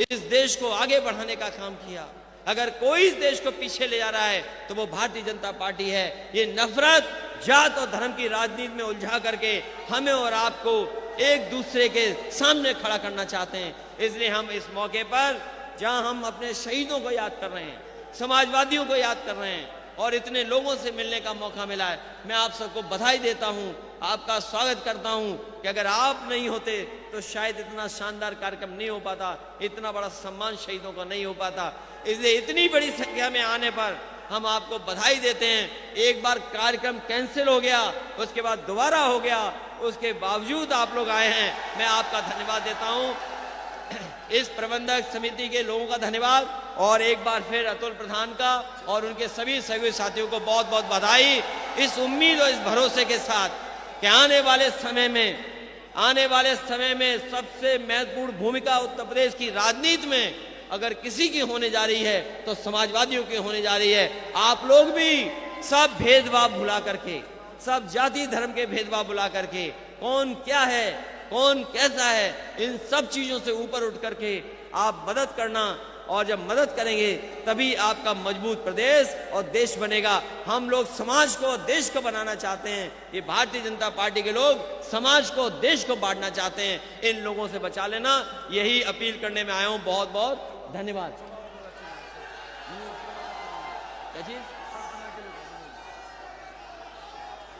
Speaker 7: इस देश को आगे बढ़ाने का काम किया। अगर कोई इस देश को पीछे ले जा रहा है तो वो भारतीय जनता पार्टी है। ये नफरत, जात और धर्म की राजनीति में उलझा करके हमें और आपको एक दूसरे के सामने खड़ा करना चाहते हैं। इसलिए हम इस मौके पर जहां हम अपने शहीदों को याद कर रहे हैं, समाजवादियों को याद कर रहे हैं और इतने लोगों से मिलने का मौका मिला है, मैं आप सबको बधाई देता हूं, आपका स्वागत करता हूं कि अगर आप नहीं होते तो शायद इतना शानदार कार्यक्रम नहीं हो पाता, इतना बड़ा सम्मान शहीदों का नहीं हो पाता। इसलिए इतनी बड़ी संख्या में आने पर हम आपको बधाई देते हैं। एक बार कार्यक्रम कैंसिल हो गया, उसके बाद दोबारा हो गया, उसके बावजूद आप लोग आए हैं, मैं आपका धन्यवाद देता हूं। इस प्रबंधक समिति के लोगों का धन्यवाद और एक बार फिर अतुल प्रधान का और उनके सभी सहयोगी साथियों को बहुत बहुत बधाई। इस उम्मीद और इस भरोसे के साथ कि आने वाले समय में सबसे महत्वपूर्ण भूमिका उत्तर प्रदेश की राजनीति में अगर किसी की होने जा रही है तो समाजवादियों की होने जा रही है। आप लोग भी सब भेदभाव भुला करके, सब जाति धर्म के भेदभाव भुला करके, कौन क्या है, कौन कैसा है, इन सब चीजों से ऊपर उठ करके आप मदद करना, और जब मदद करेंगे तभी आपका मजबूत प्रदेश और देश बनेगा। हम लोग समाज को, देश को बनाना चाहते हैं। ये भारतीय जनता पार्टी के लोग समाज को, देश को बांटना चाहते हैं। इन लोगों से बचा लेना, यही अपील करने में आया हूं। बहुत बहुत धन्यवाद। क्या चीज?